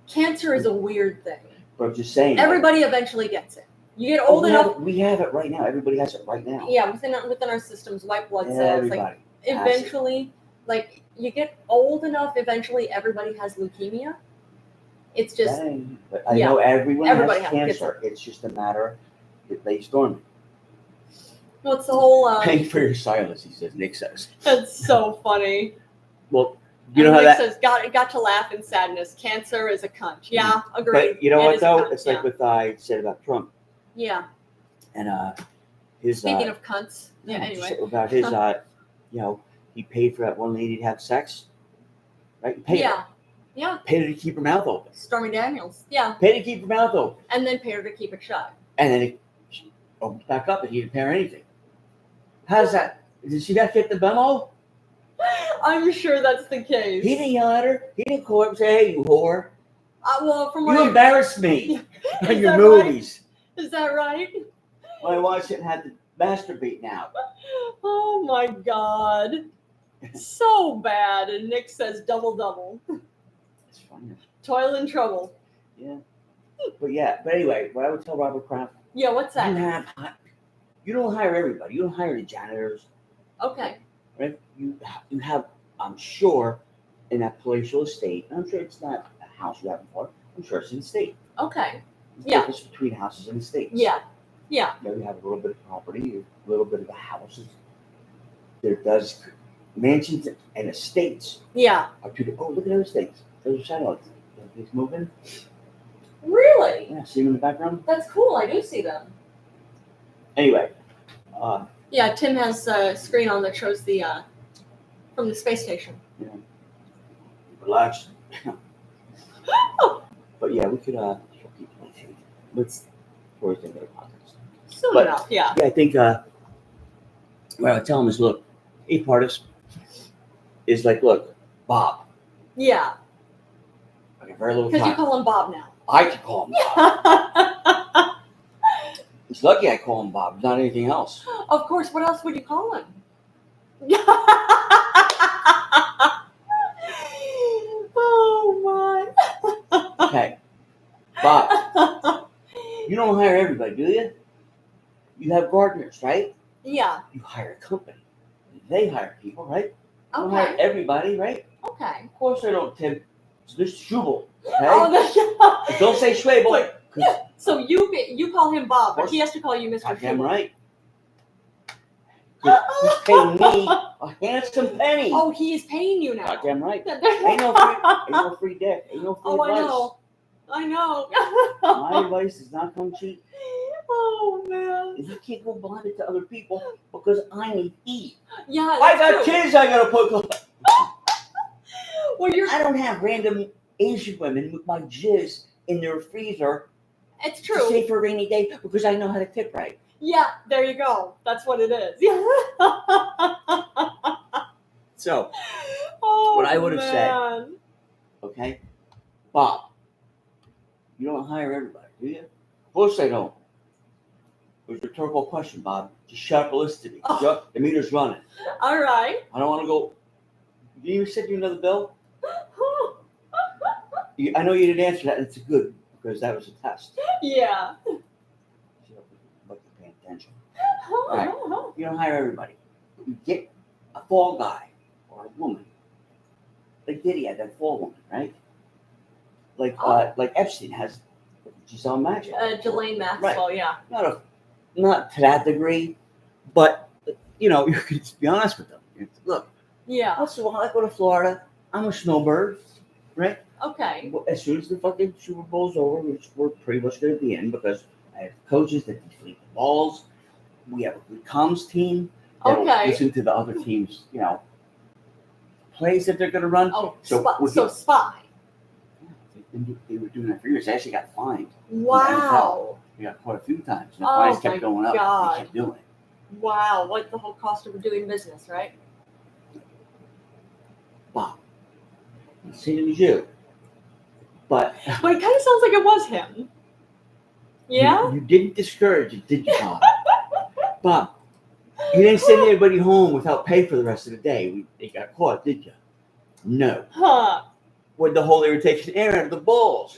Cancer is a weird thing. But I'm just saying. Everybody eventually gets it. You get old enough. We have it right now. Everybody has it right now. Yeah, within our systems, white blood cells. Everybody. Like eventually, like you get old enough. Eventually, everybody has leukemia. It's just Dang. But I know everybody Everybody has has cancer. It's just a matter it lays dormant. well, it's the whole. Paying for your silence, he says. Nick says. That's so funny. Well, you know and how Nick that. says, got to laugh in sadness. Cancer is a cunt. Yeah, agreed. But you know It what is a though? cunt, It's like what I said about Trump yeah. and his. Speaking of cunts. Yeah. just Anyway. about his. You know, he paid for that one lady to have sex. Right. He paid her. Yeah. Yeah. Paid her to keep her mouth open. Stormy Daniels. Yeah. Paid her to keep her mouth open. And then paid her to keep it shut. And then she opens back up and he didn't pay her anything. How does that? Did she not get the memo? I'm sure that's the case. He didn't yell at her. He didn't call her and say, hey, you whore. Well, from what You embarrassed me Is in your that movies. Is that right? I watched it and had to masturbate now. Oh my God. So bad. And Nick says double. It's funny. Toil and trouble. Yeah. But anyway, what I would tell Robert Kraft, Yeah, what's that? you don't hire everybody. You don't hire the janitors, Okay. right? You have I'm sure in that palatial estate, and I'm sure it's not a house you have before, I'm sure it's an estate. Okay. The Yeah. difference between houses and estates. Yeah. Yeah. You know, you have a little bit of property, a little bit of the houses. There does mansions and estates Yeah. are two. Oh, look at those estates. Those are satellites. He's moving. Really? Yeah, see them in the background. That's cool. I do see them. Anyway, Yeah, Tim has a screen on that shows the from the space station. yeah, relax. But yeah, we could let's forward into the podcast. Soon But- enough. Yeah. Yeah, I think what I tell him is, look, a part is like, look, Bob. Yeah. I got very little Because you time. call him Bob now. I can call him Bob. He's lucky I call him Bob, not anything else. Of course. What else would you call him? Oh my. Okay, Bob, you don't hire everybody, do you? You have gardeners, right? Yeah. You hire a company. They hire people, right? You don't hire Okay. everybody, right? Okay. Of course I don't, Tim. It's Mr. Schuebel, okay? Oh, And don't say Schuebel. so you call him Bob, but he has to call you Mr. Goddamn Schuebel. right. 'Cause he's paying me a handsome penny. Oh, he is paying you now. Goddamn right. Ain't no free dick. Ain't no free Oh, I advice. know. I know. My advice does not come cheap. Oh man. You can't go blind it to other people because I need to eat. Yeah. I that's got true. kids I gotta put. Well, I don't have random Asian women with my jizz in their freezer it's to true. save for a rainy day because I know how to tip right. Yeah. There you go. That's what it is. Yeah. So, Oh, What I would've said- man. okay, Bob, you don't hire everybody, do you? Of course I don't. It was a rhetorical question, Bob. Just shut up and listen to me. Oh. Shut- The meter's running. All right. I don't want to go. You send you another bill? I know you didn't answer that, and it's good because that was a test. Yeah. So, but you're paying attention. You don't hire everybody. You get a fall guy or a woman. Like Diddy had that fall woman, right? Like Epstein has Giselle Maxwell. Jolene Maxwell. Yeah. Not to that degree, but you know, you can be honest with them. Look, Yeah. once in a while I go to Florida. I'm a snowbird, right? Okay. As soon as the fucking Super Bowl's over, which we're pretty much going to be in because I have coaches that deflate the balls. We have a good comms team that'll Okay. listen to the other teams, you know, plays that they're going to run. Oh, So we so spy. They were doing that for years. They actually got fined. Wow. We got quite a few times. And the Oh fines my kept going up. God. They kept doing it. Wow. Like the whole cost of doing business, right? Wow. Same as you. But But it kind of sounds like it was him. Yeah? you didn't discourage it, did you, Bob? Bob, you didn't send anybody home without pay for the rest of the day. They got caught, did you? No. Huh. With the whole they were taking air out of the balls.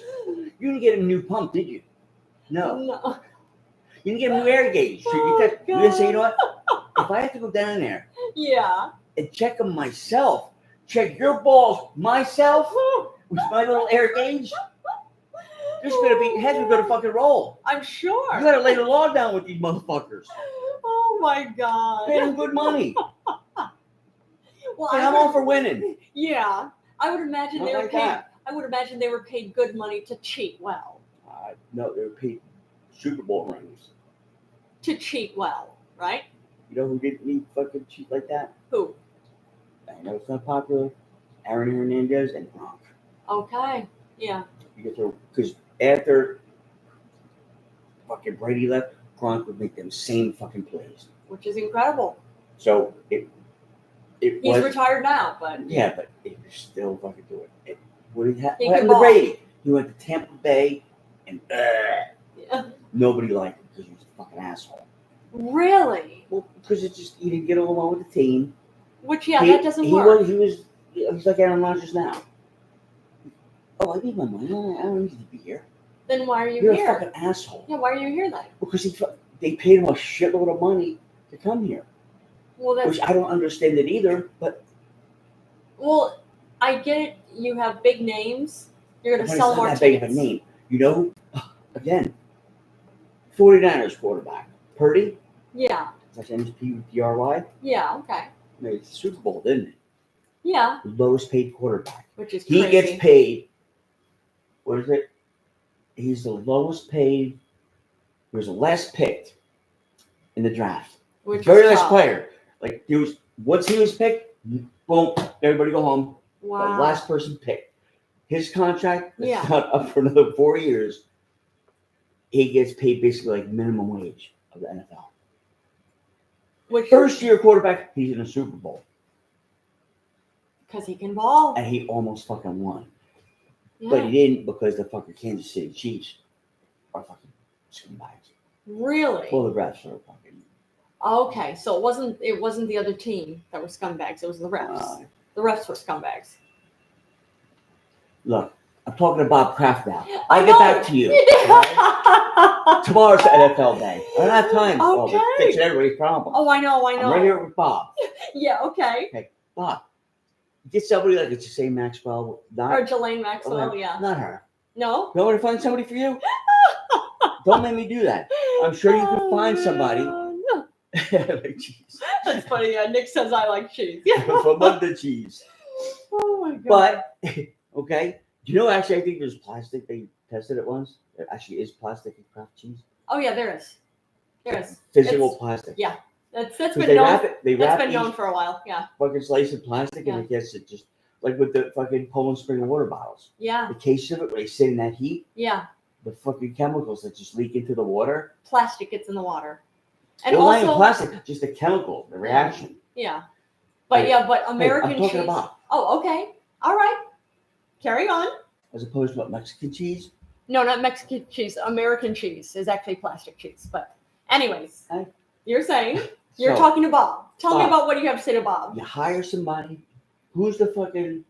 You didn't get a new pump, did you? No. No. You didn't get a new air gauge. So Oh, you didn't say, you know God. what? If I have to go down there Yeah. and check them myself, check your balls myself with my little air gauge, there's gonna be heads are gonna fucking roll. I'm sure. You gotta lay the law down with these motherfuckers. Oh my God. Pay them good money. Well, And I'm all for winning. Yeah. I would imagine Not they were like paid. that. I would imagine they were paid good money to cheat well. No, they were paid Super Bowl rings. To cheat well, right? You know who didn't need fucking cheat like that? Who? I know it's not popular. Aaron Hernandez and Gronk. Okay. Yeah. Because after fucking Brady left, Gronk would make them same fucking plays. Which is incredible. So it He's was retired now, but yeah, but it was still fucking doing it. What He happened could to ball. Brady? He went to Tampa Bay and yeah. nobody liked him because he was a fucking asshole. Really? Well, because it just he didn't get along with the team. Which yeah, he, that doesn't he work. He's like Aaron Rodgers now. Oh, I need my money. I don't need to be here. Then why are you You're here? a fucking asshole. Yeah, why are you here then? Because they paid him a shitload of money to come here, Well, that's which I don't understand it either. But Well, I get it. You have big names. You're going But to it's sell not more that big tickets. of a name. You know, again, 49ers quarterback. Purdy, Yeah. that's MSPRY, Yeah. Okay. made the Super Bowl, didn't he? Yeah. The lowest paid quarterback. Which is He crazy. gets paid, what is it? He's the lowest paid, he was the last picked in the draft. Which Very is last tough. player. Like, once he was picked, boom, everybody go home. Wow. The last person picked. His contract is Yeah. not up for another 4 years. He gets paid basically like minimum wage of the NFL. Which First year quarterback, he's in a Super Bowl. because he can ball. And he almost fucking won. Yeah. But he didn't because the fucking Kansas City Chiefs are fucking scumbags. Really? Well, the refs are fucking. Okay, so it wasn't the other team that were scumbags. It was the refs. The refs were scumbags. Look, I'm talking to Bob Kraft now. I I'll get know. back to you. You did. Right? Tomorrow's the NFL day. I don't have time Okay. to fix everybody's problem. Oh, I know. I'm right here with Bob. Yeah. Okay. Bob, get somebody like it's the same Maxwell. Or Jolynn Maxwell. Yeah. Not her. No. You want me to find somebody for you? Don't make me do that. I'm sure you can find somebody. No. Like cheese. That's funny. Yeah, Nick says I like cheese. From under cheese. Oh my god. But okay, do you know? Actually, I think there's plastic. They tested it once. There actually is plastic in craft cheese. Oh yeah, there is. There is. Physical It's- plastic. yeah. That's 'Cause been they known. wrap it. They That's wrap been each known for a while. Yeah. fucking slice of plastic, Yeah. and it gets it just like with the fucking Poland Spring water bottles. Yeah. The case of it, where they sit in that heat, Yeah. the fucking chemicals that just leak into the water. Plastic gets in the water. And Well, not even also, plastic, just the chemical, the reaction. yeah. But Hey, yeah, but American I'm talking cheese. about Oh, okay. All right. Carry on. as opposed to what Mexican cheese. No, not Mexican cheese. American cheese is actually plastic cheese. But anyways, Hey. you're saying you're So, talking to Bob. Tell me Bob. about what you have to say to Bob. You hire somebody who's the fucking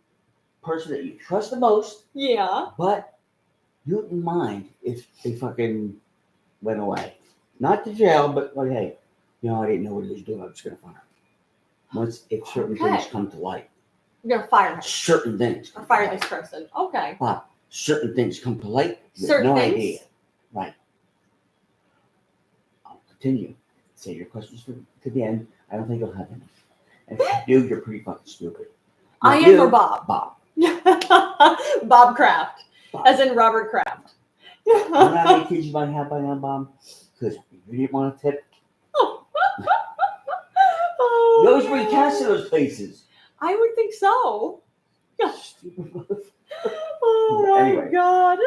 person that you trust the most, Yeah. but you wouldn't mind if they fucking went away. Not to jail, but like, hey, I didn't know what he was doing. I'm just gonna fire him. If certain Okay. things come to light, You're gonna fire him. certain things. Or come to fire light. this person. Okay. Certain things come to light. You have Certain no things? idea. Right. I'll continue. Say your questions to the end. I don't think you'll have any. And if you do, you're pretty fucking stupid. I Not am you, or Bob? Bob. Bob Kraft. Bob. As in Robert Kraft. You know how many kids you might have by now, Bob? Because you didn't want to tip. Oh, You always bring cats to those places. I would think so. Stupid motherfucker. Oh my Anyway. god.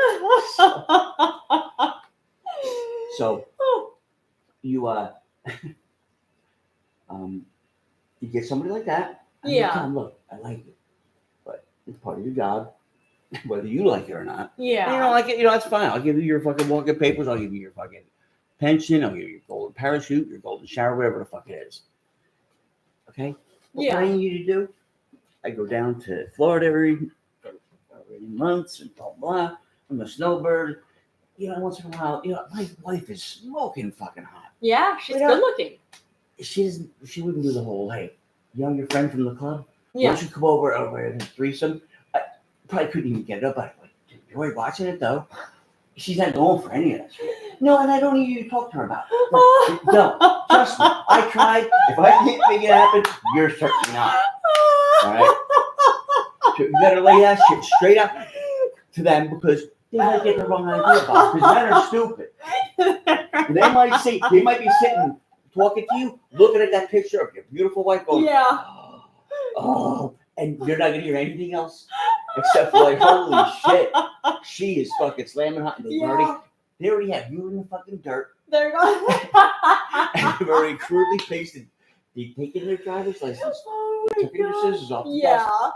So you you get somebody like that. And you Yeah. tell them, look, I like it, but it's part of your job, whether you like it or not. Yeah. You don't like it, that's fine. I'll give you your fucking walking papers. I'll give you your fucking pension. I'll give you your golden parachute, your golden shower, whatever the fuck it is. Okay? What Yeah. I need you to do, I go down to Florida every months and blah, blah. I'm a snowbird. Once in a while, my wife is smoking fucking hot. Yeah, she's Yeah. good looking. She wouldn't do the whole, hey, your friend from the club? Why Yeah. don't you come over and threesome? I probably couldn't even get it up. I like, enjoy watching it though. She's not going for any of that shit. No, and I don't need you to talk to her about it. No, trust me. I tried. If I can't make it happen, you're certainly not. All right? So you better lay that shit straight up to them because they might get the wrong idea about it. Because men are stupid. They might be sitting talking to you, looking at that picture of your beautiful wife going, Yeah. oh, and you're not gonna hear anything else except for like, holy shit, she is fucking slamming hot. And they already have you in the fucking dirt. There you go. And they've already crudely pasted. They've taken their driver's license, Oh they my took their God. scissors off the desk, Yeah.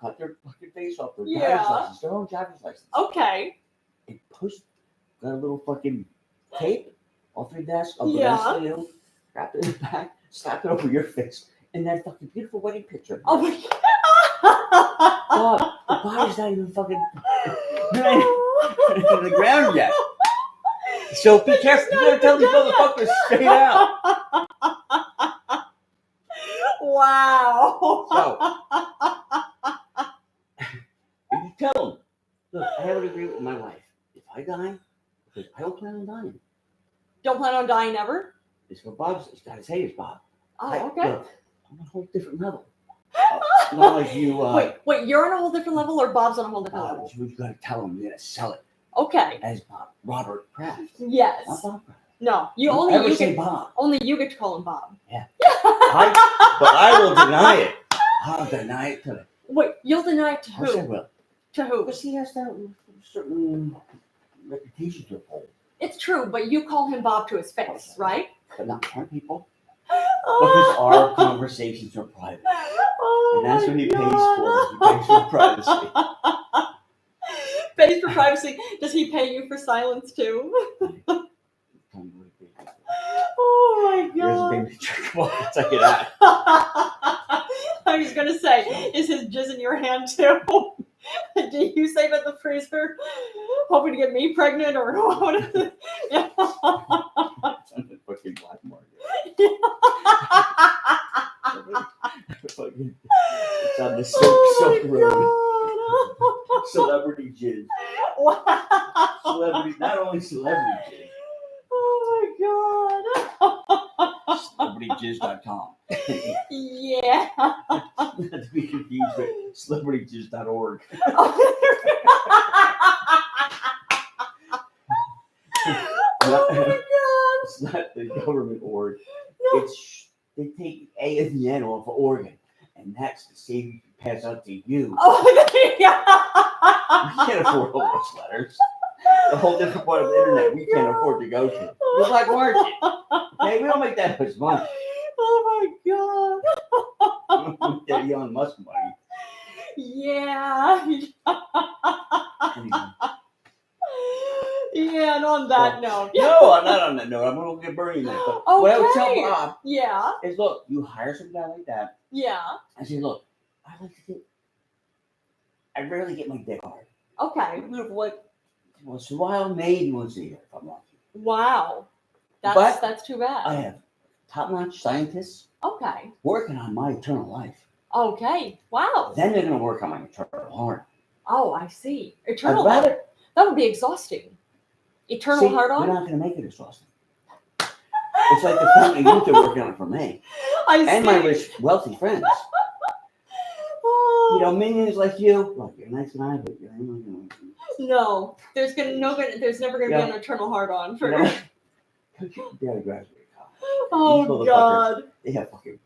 cut their fucking face off their Yeah. driver's license, their own driver's license. Okay. And got a little fucking tape off your desk, up Yeah. the you, wrapped it in the back, slapped it over your face, and that fucking beautiful wedding picture. Oh my God. Oh, the body's not even fucking on the ground yet. So be careful. You gotta tell these motherfuckers straight out. Wow. So Tell them. Look, I have an agreement with my wife. If I die, because I don't plan on dying. Don't plan on dying ever? It's what Bob says. Gotta say it's Bob. Oh, Look, okay. I'm on a whole different level. Not like you. Wait, you're on a whole different level, or Bob's on a whole different level? You gotta tell him. You gotta sell it Okay. as Bob Robert Kraft. Yes. Not Bob Kraft. No, Don't ever say Bob. Only you get to call him Bob. Yeah. But I will deny it. I'll deny it to him. Wait, you'll deny it to Of course I who? will. To who? Because he has that certain reputation to uphold. It's true, but you call him Bob to his face, right? But not other people. Oh. Because our conversations are private. Oh, And that's what he pays for. He pays for privacy. Pays for privacy. Does he pay you for silence too? Oh my Here's a god. baby trick. Well, I'll tell you that. I was gonna say, is his jizz in your hand too? Do you save it in the freezer, hoping to get me pregnant, or what is it? It's on the fucking black market. It's on the Silk Road. Celebrity jizz. Wow. Celebrity, not only celebrity jizz. Oh my god. CelebrityJizz.com. Yeah. Not to be confused with celebritijizz.org. Oh my god. It's not the government org. No. It's they take A and the N off of Oregon, and that's the savings you pass out to you. Oh yeah. We can't afford all those letters. A whole different part of the internet we can't afford to go to. The black market. Okay, we don't make that much money. Oh my god. That Elon Musk money. Yeah. Anyway. Yeah, and on that note. No, I'm not on that note. I'm going to get Bernie that. But what I would tell Okay. Bob Yeah. is, look, you hire some guy like that. Yeah. I say, look, I rarely get my dick hard. Okay. What? Once in a while, maybe once a year, if I'm lucky. Wow. But That's too bad. I have top-notch scientists Okay. working on my eternal life. Okay. Wow. Then they're going to work on my eternal heart. Oh, I see. Eternal I'd rather heart. That would be exhausting. Eternal heart on? We're not going to make it exhausting. It's like the family youth are working on it for me. I see. And my rich, wealthy friends. Oh. You know, minions like you. Look, you're a nice guy, but you're No, there's never gonna be an eternal heart on for. You gotta graduate college. Oh God! They have fucking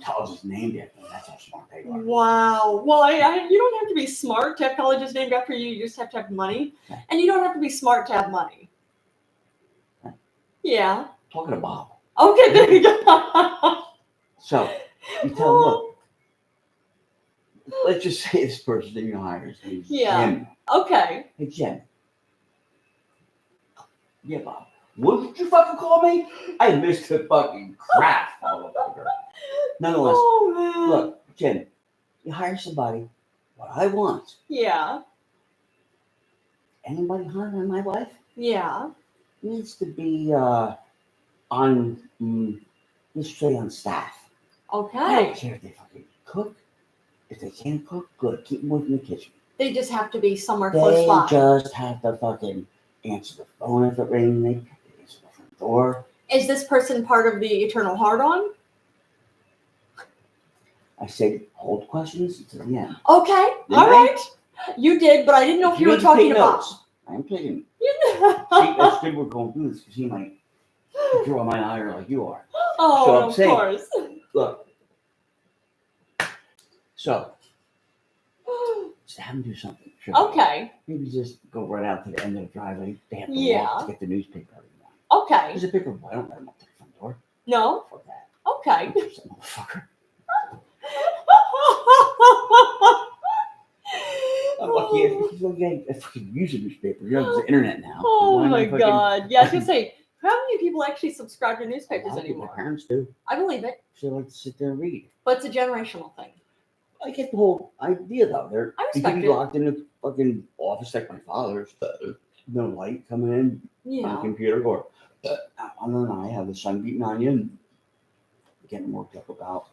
colleges named after them. That's how smart they are. Wow. Well, you don't have to be smart to have colleges named after you. You just have to have money, and you don't have to be smart to have money. Yeah. Talking to Bob. Okay, there you go. So you tell him, look. Let's just say this person that you hire is Jim. Okay. Hey, Jim. Yeah, Bob. What did you fucking call me? I missed the fucking crap. Nonetheless, Oh man. look, Jim, you hire somebody. What I want. Yeah. Anybody hiring my wife Yeah. needs to be let's say on staff. I Okay. don't care if they fucking cook. If they can't cook, good. Keep them in the kitchen. They just have to be somewhere close They by. just have to fucking answer the phone if it rings. They answer the front door. Is this person part of the eternal heart on? I said, hold questions until the end. Okay. Did All I? right. You did, but I didn't know if you were need to talking take about. notes, I'm taking. See, that's good we're going through this because he might draw my ire like you are. Oh, So I'm of saying- course. Look. So, just have them do something. Sure. Okay. Maybe just go right out to the end of the driveway. They have to Yeah. walk to get the newspaper every morning. Okay. There's a paper boy. I don't let him up to the front door. No. Fuck that. Okay. Motherfucker. I'm lucky if he's looking at fucking use a newspaper. You know, there's the internet now. Oh Why my not fucking- God. Yeah, I was gonna say, how many people actually subscribe to A newspapers lot of people, my anymore? parents do. I believe it, So they like to sit there and read. but it's a generational thing. I get the whole idea though. I You respect could be it. locked in a fucking office like my father's. No light coming in on the Yeah. computer or and then I have the sun beating on you and getting worked up about,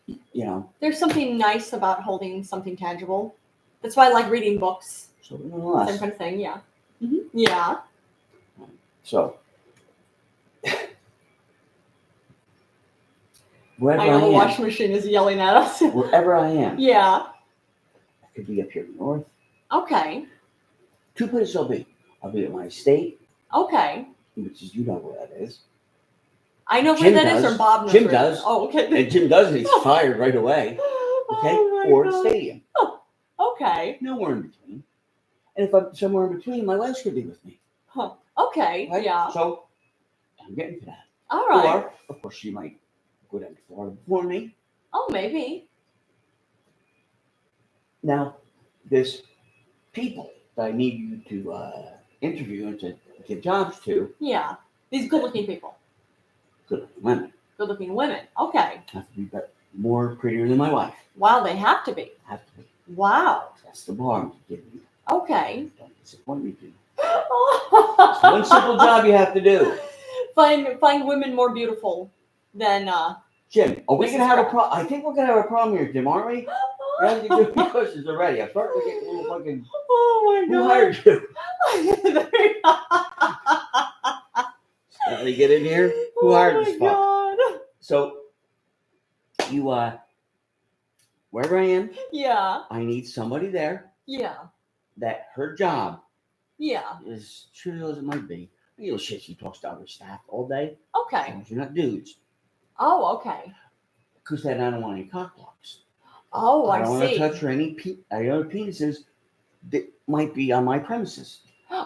you know. There's something nice about holding something tangible. That's why I like reading books. So Same nonetheless, kind of thing, yeah. Yeah. so I wherever know the I am, washing machine is yelling at us. wherever I am, Yeah. I could be up here north. Okay. 2 places I'll be. I'll be at my estate, Okay. which is, you know where that is. I know Jim where that is, does. or Bob knows. Jim where it is. does. Oh, okay. And Jim does, and he's fired right away. Okay? Oh my Or the God. stadium. Okay. Nowhere in between. And if I'm somewhere in between, my wife's could be with me. Huh. Okay. Right? Yeah. So I'm getting to that. All right. Or, of course, she might go down to Florida before me. Oh, maybe. Now, there's people that I need you to interview and to give jobs to. Yeah. These good-looking people. Good women. Good-looking women. Okay. Have to be more prettier than my wife. Wow, they have to be. Have to be. Wow. That's the bar I'm giving you. Okay. Don't disappoint me, dude. It's one simple job you have to do. Find women more beautiful than Jim, are we Mrs. going to have a Kraft. problem? I think we're going to have a problem here, Jim, aren't we? We're having to do questions already. I'm starting to get a little fucking... Oh my Who God. hired you? Let me get in here. Who hired this Oh fuck? my God. So, you, wherever I am, Yeah. I need somebody there Yeah. that her job Yeah. is trivial as it might be. You know, shit, she talks to other staff all day. Okay. As long as you're not dudes. Oh, okay. Because then I don't want any cock blocks. Oh, I don't want to see. touch any other penises that might be on my premises.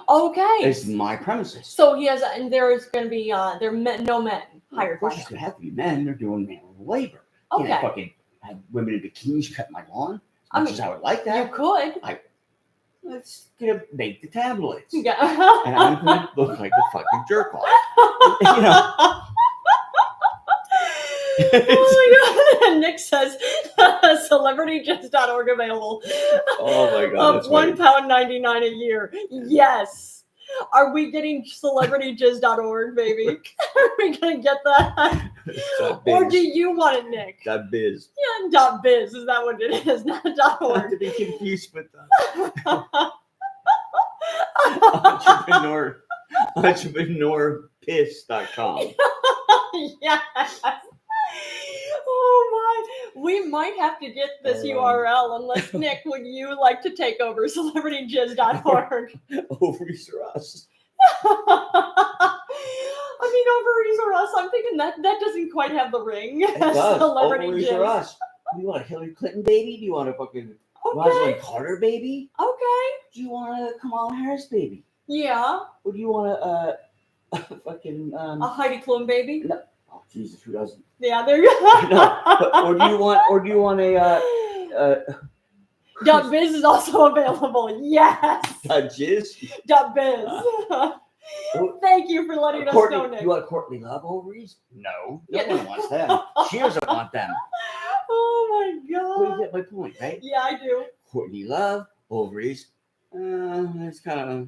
Okay. It's my premises. So he has, and there is going to be no men hired Of course, by it's him. going to have to be men. They're doing manual labor. You Okay. can't fucking have women in bikinis cut my lawn. I As much mean, as I would like You that. could. Let's gonna make the tabloids. Yeah. And I'm going to look like a fucking jerk off. You know. Oh my God. Nick says celebrityjizz.org available. Oh my God, that's funny. £1.99 a year. Yes. Are we getting celebrityjizz.org, baby? Are we gonna get that? Or do you want it, Nick? That biz. Yeah, .biz. Is that what it is? Not Not to .org. be confused with entrepreneurpiss.com. Yes. Oh my. We might have to get this URL unless Nick, would you like to take over celebrityjizz.org? Ovaries are us. I mean, ovaries are us. I'm thinking that doesn't quite have the ring. It does. Celebrity Ovaries jizz. are us. Do you want a Hillary Clinton baby? Do you want a fucking Okay. Rosalind Carter baby? Okay. Do you want a Kamala Harris baby? Yeah. Or do you want a fucking A Heidi Klum baby. oh Jesus, who doesn't? Yeah, there you go. No, but, or do you want a .biz is also available. Yes. jizz? .biz. Thank you for letting us know, Nick. You want Courtney Love ovaries? No, Yeah. no one wants them. She doesn't want them. Oh my So you God. get my point, right? Yeah, I do. Courtney Love ovaries. It's kind of.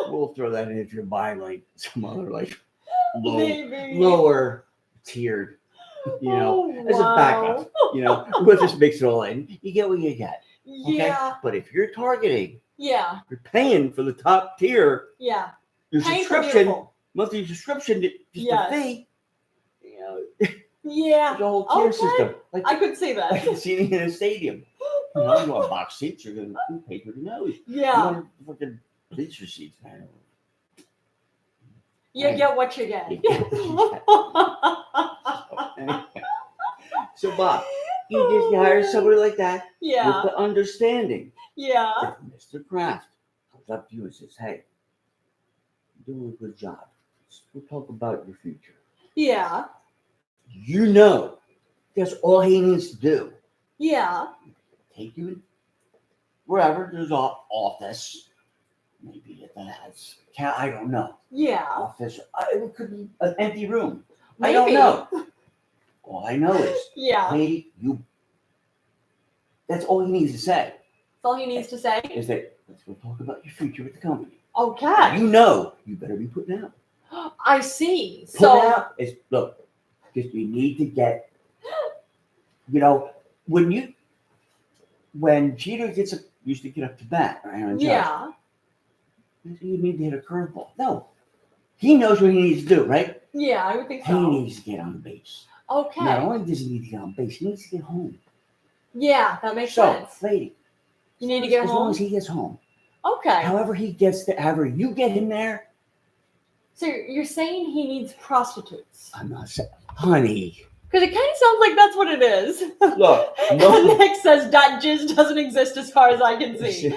We'll throw that in if you're buying like some other like Maybe. lower tiered, you know, Oh, as a wow. backup. You know, we'll just mix it all in. You get what you get. Okay? Yeah. But if you're targeting, Yeah. you're paying for the top tier, Yeah. your Paying for subscription, beautiful. monthly subscription, just Yes. a fee. You know, Yeah. the whole tier Okay. system. Like I could see like that. seating in a stadium. You know, you want box seats, you're gonna pay for the nose. You Yeah. want fucking bleacher seats, man. You get what you get. You get So Bob, you just hire somebody like that Yeah. with the understanding. Yeah. If Mr. Kraft comes up to you and says, "Hey, you're doing a good job. We'll talk about your future." Yeah. You know, that's all he needs to do. Yeah. Take you wherever there's an office, maybe at the house. I don't know. Yeah. Office. It could be an empty room. Maybe. I don't know. All I know is, Yeah. lady, that's all he needs to say. That's all he needs to say. Is that let's go talk about your future with the company. Okay. You know, you better be putting out. I see. Put So out is look, because you need to get. You know, when Jeter gets used to get up to bat, right? On Yeah. Judge. You need to hit a curveball. No. He knows what he needs to do, right? Yeah, I would think He so. needs to get on base. Okay. Not only does he need to get on base, he needs to get home. Yeah, that makes So, sense. lady, You need to get as home. long as he gets home. Okay. However he gets there, however you get him there, So you're saying he needs prostitutes? I'm not saying, honey. Because it kind of sounds like that's what it is. Look, And no. Nick says that jizz doesn't exist as far as I can see.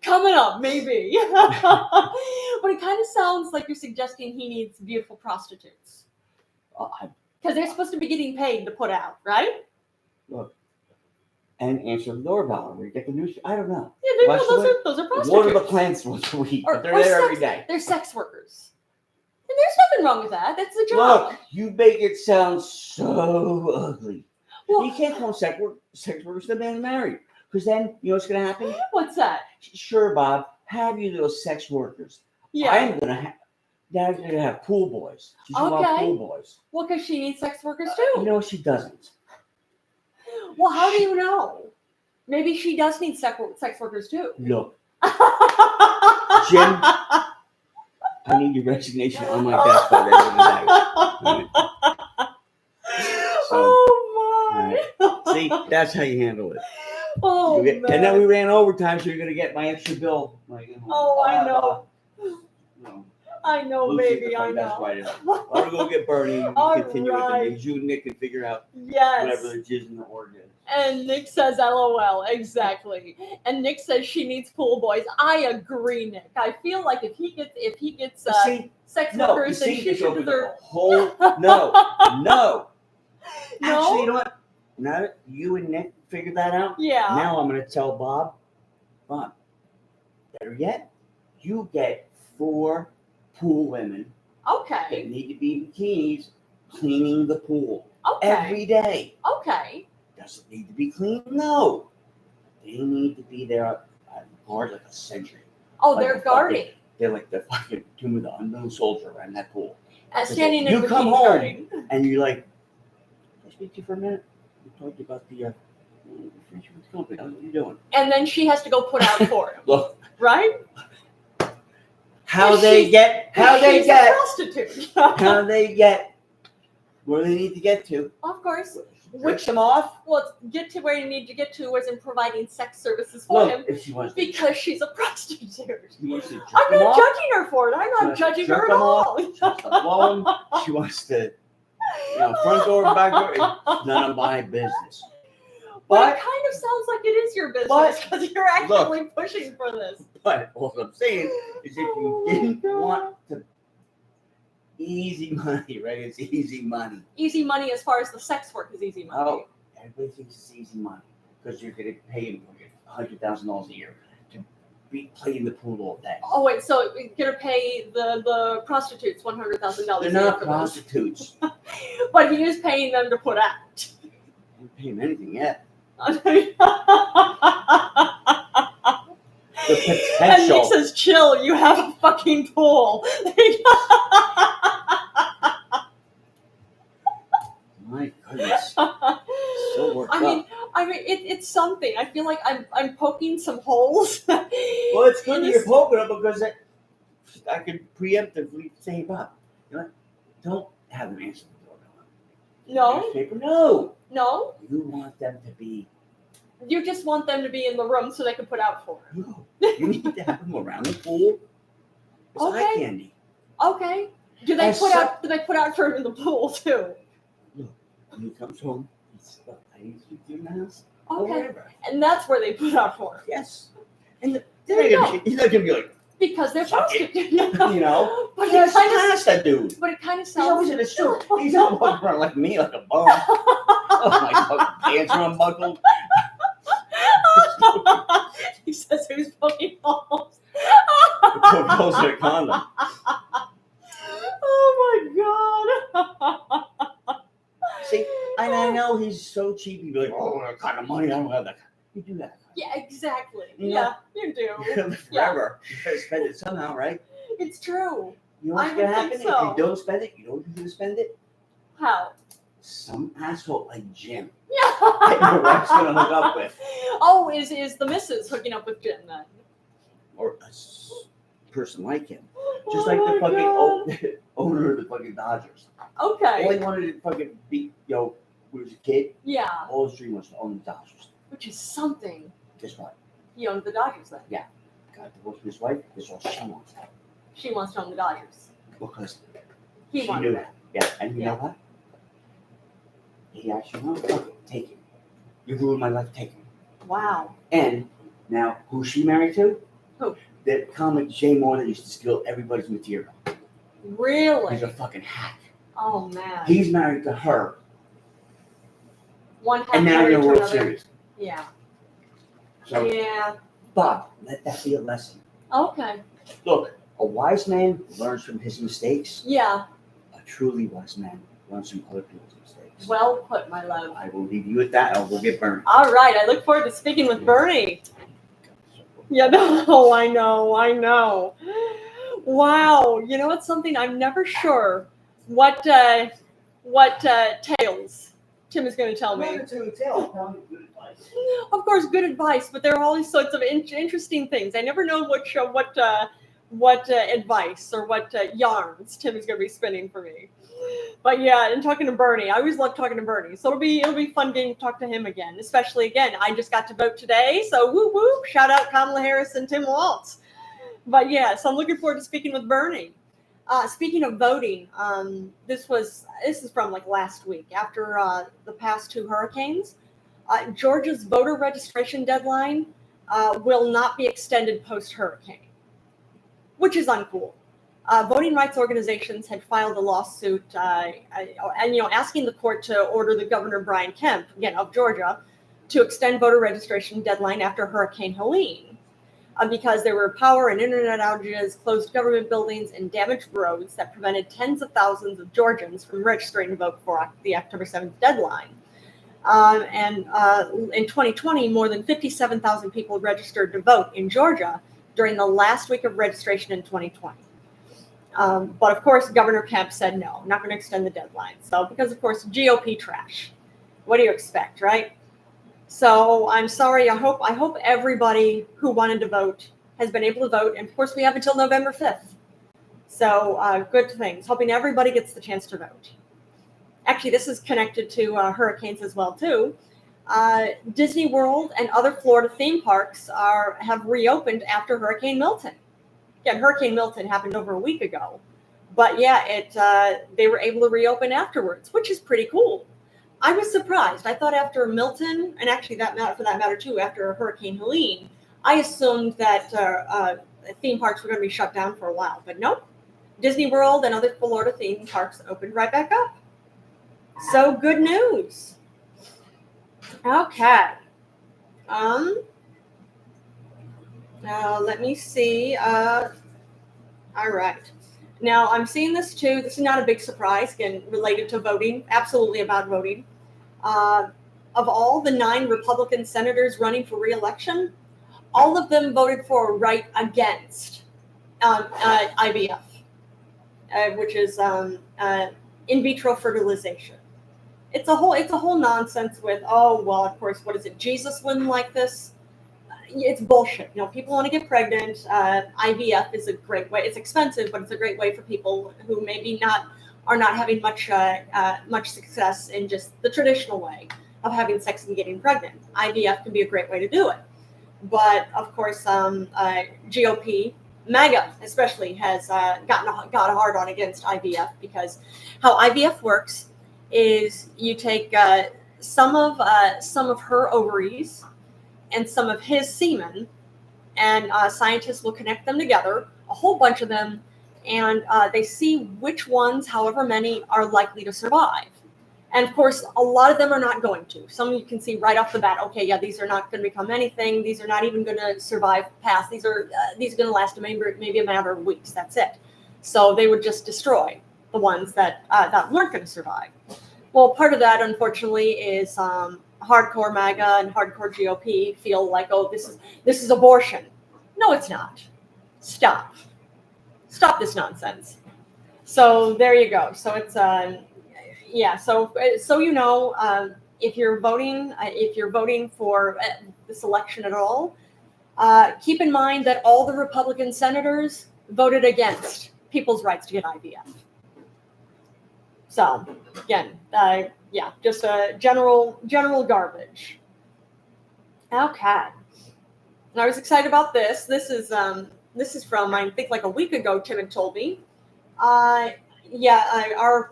Coming up, maybe. But it kind of sounds like you're suggesting he needs beautiful prostitutes. Because they're supposed to be getting paid to put out, right? Look, and answer the doorbell. We get the news. I don't know. Yeah, Watch those are prostitutes. Water the plants once a week, but they're there every day. They're sex workers. And there's nothing wrong with that. That's the job. Look, you make it sound so ugly. Well, You can't call sex workers the man married. Because then, you know what's going to happen? what's that? Sure, Bob, have you little sex workers. Yeah. I'm going to have, Dad's going to have pool boys. She's going to Okay. have pool boys. Well, because she needs sex workers You too. know, she doesn't. Well, how do you know? Maybe she does need sex workers too. Look, Jim, I need your resignation on my desk by the end of the day. So, Oh my! see, that's how you handle it. Oh And man! then we ran overtime, so you're going to get my extra bill. Like, Oh, I know. No. I know, Lucy, baby. I that's know. right. I'm going to go get Bernie and All continue with right. it. You and Nick can figure out whatever Yes. the jizz in the organ is. And Nick says, "LOL." Exactly. And Nick says she needs pool boys. I agree, Nick. I feel like if he gets See, sex no, workers, you then see, she this should opens deserve. up a whole, no. No? Actually, you know what? Now that you and Nick figured that out, Yeah. now I'm going to tell Bob, better yet, you get 4 pool women that Okay. need to be in bikinis cleaning the pool Okay. every day. Okay. Does it need to be clean? No. They need to be there guard like a sentry. Oh, Like they're a guarding. They're like the fucking Tomb of the Unknown Soldier around that pool. Standing in You the come bikinis home. guarding. And you're like, can I speak to you for a minute? We talked about the insurance company. How are you doing? And then she has to go put out for him. Look, Right? how She's they get a prostitute. how they get where they need to get to. Of course. Switch them off. Well, get to where you need to get to was in providing sex services for him Look, if she wants to, because she's a prostitute. she wants to jerk I'm them not off, judging her for it. I'm She not wants to judging jerk her at them off. all. She wants to blow them. She wants to, front door, back door. It's none of my business. But it kind of sounds like it is your business because you're actually pushing for this. But what I'm saying is if you didn't want to easy money, right? It's easy money. Easy money as far as the sex work is easy money. Oh, everybody thinks it's easy money because you're going to pay them $100,000 a year to be playing the pool all day. Oh wait, so you're gonna pay the prostitutes $100,000? They're not prostitutes. But he is paying them to put out. I haven't paid them anything yet. And The Nick potential. says, "Chill, you have a fucking pool." My goodness. So worked up. I mean, it's something. I feel like I'm poking some holes. Well, it's good that you're poking it because I could preemptively say, Bob, you know what? Don't have them answer the door. No, Newspaper? No. no. You want them to be. You just want them to be in the room so they can put out for him. No. You need to have them around the pool. It's eye Okay. candy. Okay. Do they put out for him in the pool too? When he comes home, he's I need to speak to you in the house. Or Okay. whatever. And that's where they put out for him. Yes. And There you go. he's not going to be like, Because they're Suck it. prostitutes. you know. But Yes, it kind of that's that dude. But it kind of He's sounds. always in a suit. He's not walking around like me, like a bum. Oh my God, pants are unbuckled. He says he was poking holes. Put holes in a condom. Oh my god. See, and I know he's so cheap. He'd be like, oh, that kind of money, I don't have that. You do that. Yeah, exactly. Yeah. Yeah, you do. You're gonna live forever. You gotta spend it somehow, right? It's true. You know what's I gonna would happen think if so. you don't spend it? You know who's gonna spend it? How? some asshole like Jim that your wife's gonna hook up with, Oh, is the missus hooking up with Jim then? or person like him, just like the fucking owner of the fucking Dodgers. All he Okay. wanted to fucking be, when he was a kid, Yeah. all his dream was to own the Dodgers. Which is something. Guess what? He owned the Dodgers then. Got divorced from his wife. This is all she wants. She wants to own the Dodgers. Because He she wanted knew that. Yeah, and you Yeah. know what? He actually, no, fuck it, take it. You ruined my life, take it. Wow. And now, who's she married to? Who? That comic Jay Moore that used to steal everybody's material. Really? He's a fucking hack. Oh man. He's married to her, One half and now married in the to World another. Series. Yeah. So, Yeah. Bob, let that be a lesson. Okay. Look, a wise man learns from his mistakes. Yeah. A truly wise man learns from other people's mistakes. Well put, my love. I will leave you at that. I'll go get burned. All right. I look forward to speaking with Bernie. Yeah. No. I know. Wow. You know what's something I'm never sure what tales Tim is going to tell me. Of course, good advice, but there are all these sorts of interesting things. I never know what advice or what yarns Tim is going to be spinning for me. But yeah, and talking to Bernie, I always love talking to Bernie, so it'll be fun getting to talk to him again. Especially again, I just got to vote today, so whoop whoop! Shout out Kamala Harris and Tim Walz. But yeah, so I'm looking forward to speaking with Bernie. Speaking of voting, this is from like last week after the past two hurricanes. Georgia's voter registration deadline will not be extended post-hurricane, which is uncool. Voting rights organizations had filed a lawsuit and asking the court to order the Governor Brian Kemp, again of Georgia, to extend voter registration deadline after Hurricane Helene. Because there were power and internet outages, closed government buildings, and damaged roads that prevented tens of thousands of Georgians from registering to vote for the October 7th deadline. In 2020, more than 57,000 people registered to vote in Georgia during the last week of registration in 2020. But of course, Governor Kemp said no, not going to extend the deadline. So, because of course, GOP trash. What do you expect, right? So I'm sorry. I hope everybody who wanted to vote has been able to vote. And of course, we have until November 5th. So good things. Hoping everybody gets the chance to vote. Actually, this is connected to hurricanes as well too. Disney World and other Florida theme parks have reopened after Hurricane Milton. Again, Hurricane Milton happened over a week ago, but yeah, they were able to reopen afterwards, which is pretty cool. I was surprised. I thought after Milton, and actually for that matter too, after Hurricane Helene, I assumed that theme parks were going to be shut down for a while, but nope. Disney World and other Florida theme parks opened right back up. So good news. Okay. Let me see. All right. Now I'm seeing this too. This is not a big surprise, again, related to voting, absolutely about voting. Of all the 9 Republican senators running for re-election, all of them voted for right against IVF, which is in vitro fertilization. It's a whole nonsense with, oh, well, of course, what is it? Jesus wouldn't like this. It's bullshit. People want to get pregnant. IVF is a great way. It's expensive, but it's a great way for people who maybe are not having much success in just the traditional way of having sex and getting pregnant. IVF can be a great way to do it. But of course, GOP, MAGA especially, has got a hard on against IVF, because how IVF works is you take some of her ovaries and some of his semen, and scientists will connect them together, a whole bunch of them, and they see which ones, however many, are likely to survive. And of course, a lot of them are not going to. Some you can see right off the bat, okay, yeah, these are not going to become anything. These are not even going to survive past. These are going to last maybe a matter of weeks. That's it. So they would just destroy the ones that weren't going to survive. Well, part of that, unfortunately, is hardcore MAGA and hardcore GOP feel like, oh, this is abortion. No, it's not. Stop this nonsense. So there you go. So it's yeah. So you know, if you're voting for this election at all, keep in mind that all the Republican senators voted against people's rights to get IVF. So again, yeah, just a general garbage. Okay. And I was excited about this. This is from, I think, like a week ago. Tim had told me. Our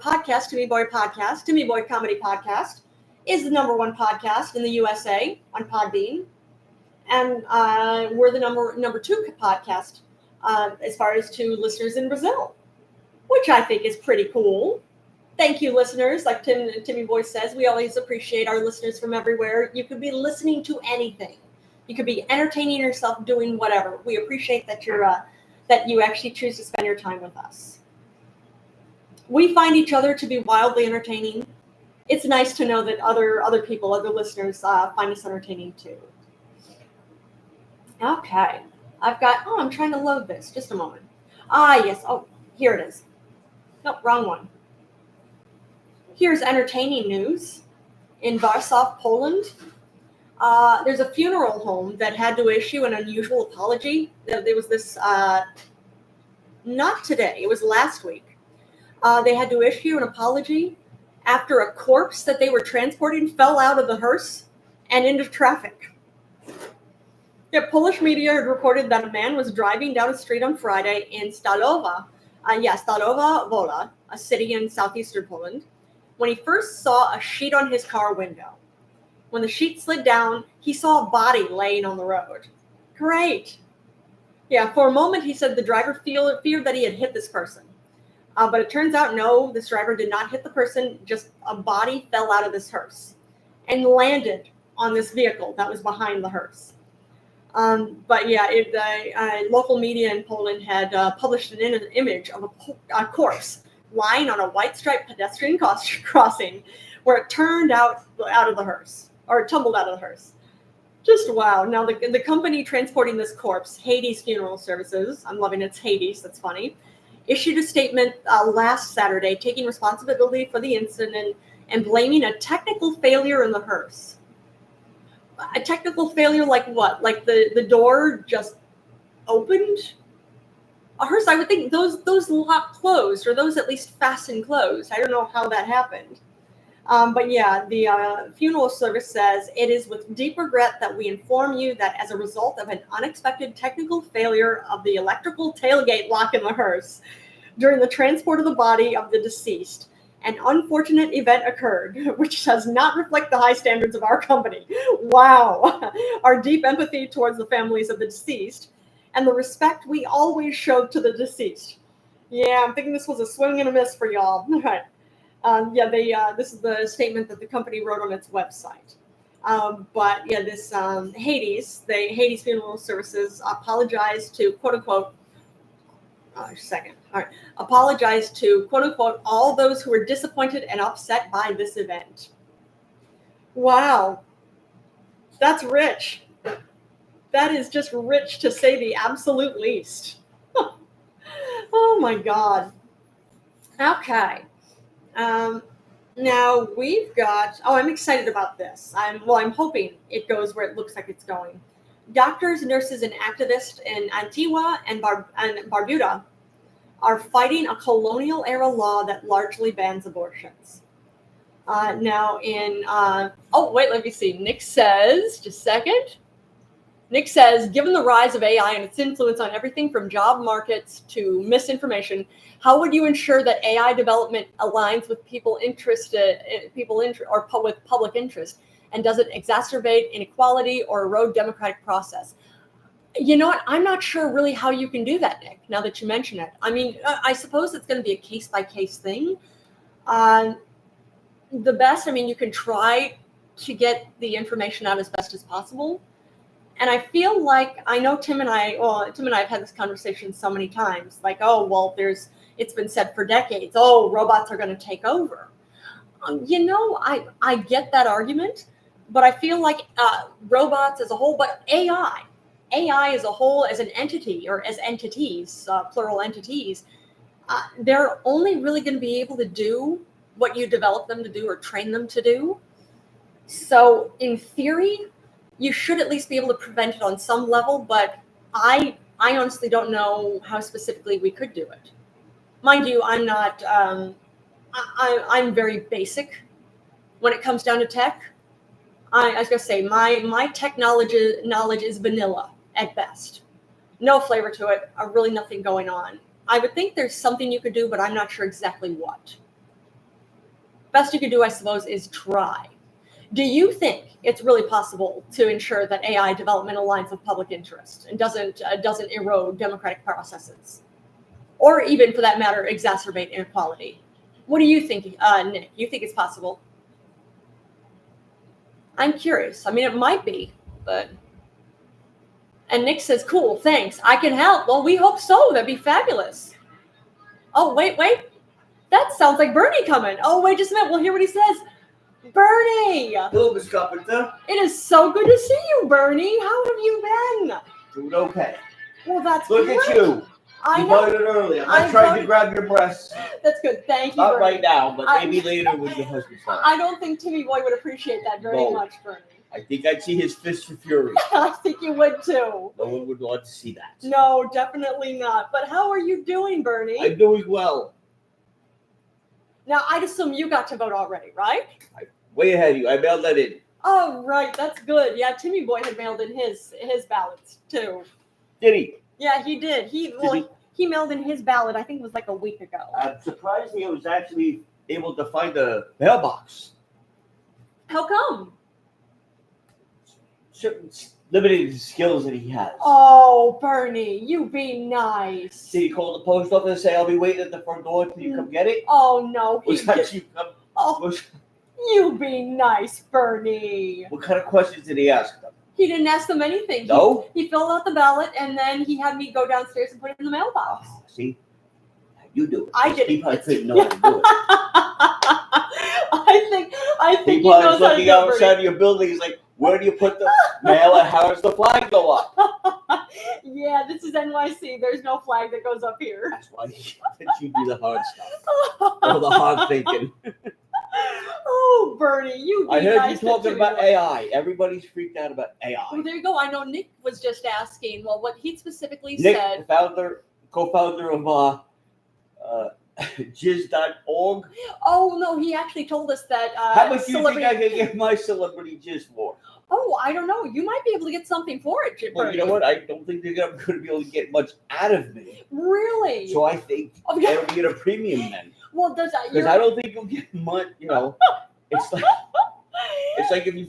podcast, Timmy Boy Podcast, Timmy Boy Comedy Podcast, is the #1 podcast in the USA on Podbean, and we're the number 2 podcast as far as to listeners in Brazil, which I think is pretty cool. Thank you, listeners. Like Timmy Boy says, we always appreciate our listeners from everywhere. You could be listening to anything. You could be entertaining yourself, doing whatever. We appreciate that that you actually choose to spend your time with us. We find each other to be wildly entertaining. It's nice to know that other people, other listeners, find us entertaining too. Okay, I'm trying to load this. Just a moment. Yes. Oh, here it is. Nope, wrong one. Here's entertaining news. In Warsaw, Poland, there's a funeral home that had to issue an unusual apology. There was this, not today, it was last week. They had to issue an apology after a corpse that they were transporting fell out of the hearse and into traffic. Yeah, Polish media had reported that a man was driving down a street on Friday in Stalowa Wola, a city in southeastern Poland, when he first saw a sheet on his car window. When the sheet slid down, he saw a body laying on the road. Great. Yeah, for a moment, he said the driver feared that he had hit this person. But it turns out, no, this driver did not hit the person. Just a body fell out of this hearse and landed on this vehicle that was behind the hearse. But yeah, local media in Poland had published an image of a corpse lying on a white striped pedestrian crossing where it turned out of the hearse, or tumbled out of the hearse. Just wow. Now, the company transporting this corpse, Hades Funeral Services, I'm loving it's Hades, that's funny, issued a statement last Saturday taking responsibility for the incident and blaming a technical failure in the hearse. A technical failure like what? Like the door just opened? A hearse, I would think those lock closed, or those at least fastened closed. I don't know how that happened. But yeah, the funeral service says, it is with deep regret that we inform you that as a result of an unexpected technical failure of the electrical tailgate lock in the hearse during the transport of the body of the deceased, an unfortunate event occurred, which does not reflect the high standards of our company. Wow. Our deep empathy towards the families of the deceased and the respect we always showed to the deceased. Yeah, I'm thinking this was a swing and a miss for y'all. All right. This is the statement that the company wrote on its website. But yeah, this Hades Funeral Services apologized to quote unquote. Apologize to quote unquote all those who were disappointed and upset by this event. Wow, that's rich. That is just rich to say the absolute least. Oh my God. Okay. Now we've got, I'm excited about this. I'm hoping it goes where it looks like it's going. Doctors, nurses, and activists in Antigua and Barbuda are fighting a colonial-era law that largely bans abortions. Let me see. Nick says, just a second. Nick says, given the rise of AI and its influence on everything from job markets to misinformation, how would you ensure that AI development aligns with with public interest, and does it exacerbate inequality or erode democratic process? You know what? I'm not sure really how you can do that, Nick, now that you mention it. I mean, I suppose it's going to be a case-by-case thing. The best, you can try to get the information out as best as possible. And I feel like, I know Tim and I have had this conversation so many times, like, it's been said for decades, robots are going to take over. I get that argument, but I feel like robots as a whole, but AI as a whole, as an entity, or as entities, plural entities, they're only really going to be able to do what you develop them to do or train them to do. So in theory, you should at least be able to prevent it on some level, but I honestly don't know how specifically we could do it. Mind you, I'm not, I'm very basic when it comes down to tech. I was going to say, my tech knowledge is vanilla at best. No flavor to it, really nothing going on. I would think there's something you could do, but I'm not sure exactly what. Best you could do, I suppose, is try. Do you think it's really possible to ensure that AI development aligns with public interest and doesn't erode democratic processes? Or even, for that matter, exacerbate inequality? What do you think, Nick? You think it's possible? I'm curious. I mean, it might be, but... And Nick says, cool, thanks. I can help. Well, we hope so. That'd be fabulous. Oh, wait. That sounds like Bernie coming. Oh, wait just a minute. We'll hear what he says. Bernie! Hello, Miss Carpenter. It is so good to see you, Bernie. How have you been? Doing okay. Well, that's Look great. at you. I You know. voted early. I'm not trying to grab your breasts. That's good. Thank you, Not Bernie. right now, but I- maybe later when your husband's home. I don't think Timmy Boy would appreciate that very No. much, Bernie. I think I'd see his fist of fury. I think you would too. No one would want to see that. No, definitely not. But how are you doing, Bernie? I'm doing well. Now, I'd assume you got to vote already, right? Way ahead of you. I mailed that in. Oh, right. That's good. Yeah, Timmy Boy had mailed in his ballots too. Did he? Yeah, he did. He mailed in his ballot. I think it was like a week ago. I'm surprised he was actually able to find a mailbox. How come? Certain limited skills that he has. Oh, Bernie, you be nice. Did he call the post office and say, I'll be waiting at the front door till you come get it? Oh no, he Was that did. you come? Oh, you be nice, Bernie. What kind of questions did he ask them? He didn't ask them anything. No? He filled out the ballot and then he had me go downstairs and put it in the mailbox. Oh, see? You do it. I did it. He probably couldn't know how to do it. I think People he are knows how to looking do outside it. of your building. He's like, where do you put the mail and how does the flag go up? Yeah, this is NYC. There's no flag that goes up here. That's why you do the hard stuff. All the hard thinking. Oh, Bernie, you be I heard nice you talking to about me. AI. Everybody's freaked out about AI. Well, there you go. I know Nick was just asking. Well, what he specifically Nick, said. co-founder of jizz.org. Oh, no, he actually told us that. How much do you think celebrity- I can get my celebrity jizz for? Oh, I don't know. You might be able to get something for it, Bernie. Well, you know what? I don't think they're going to be able to get much out of me. Really? So I think Oh, yeah. they'll get a premium then. Well, does that? Because I don't think you'll get much, it's like if you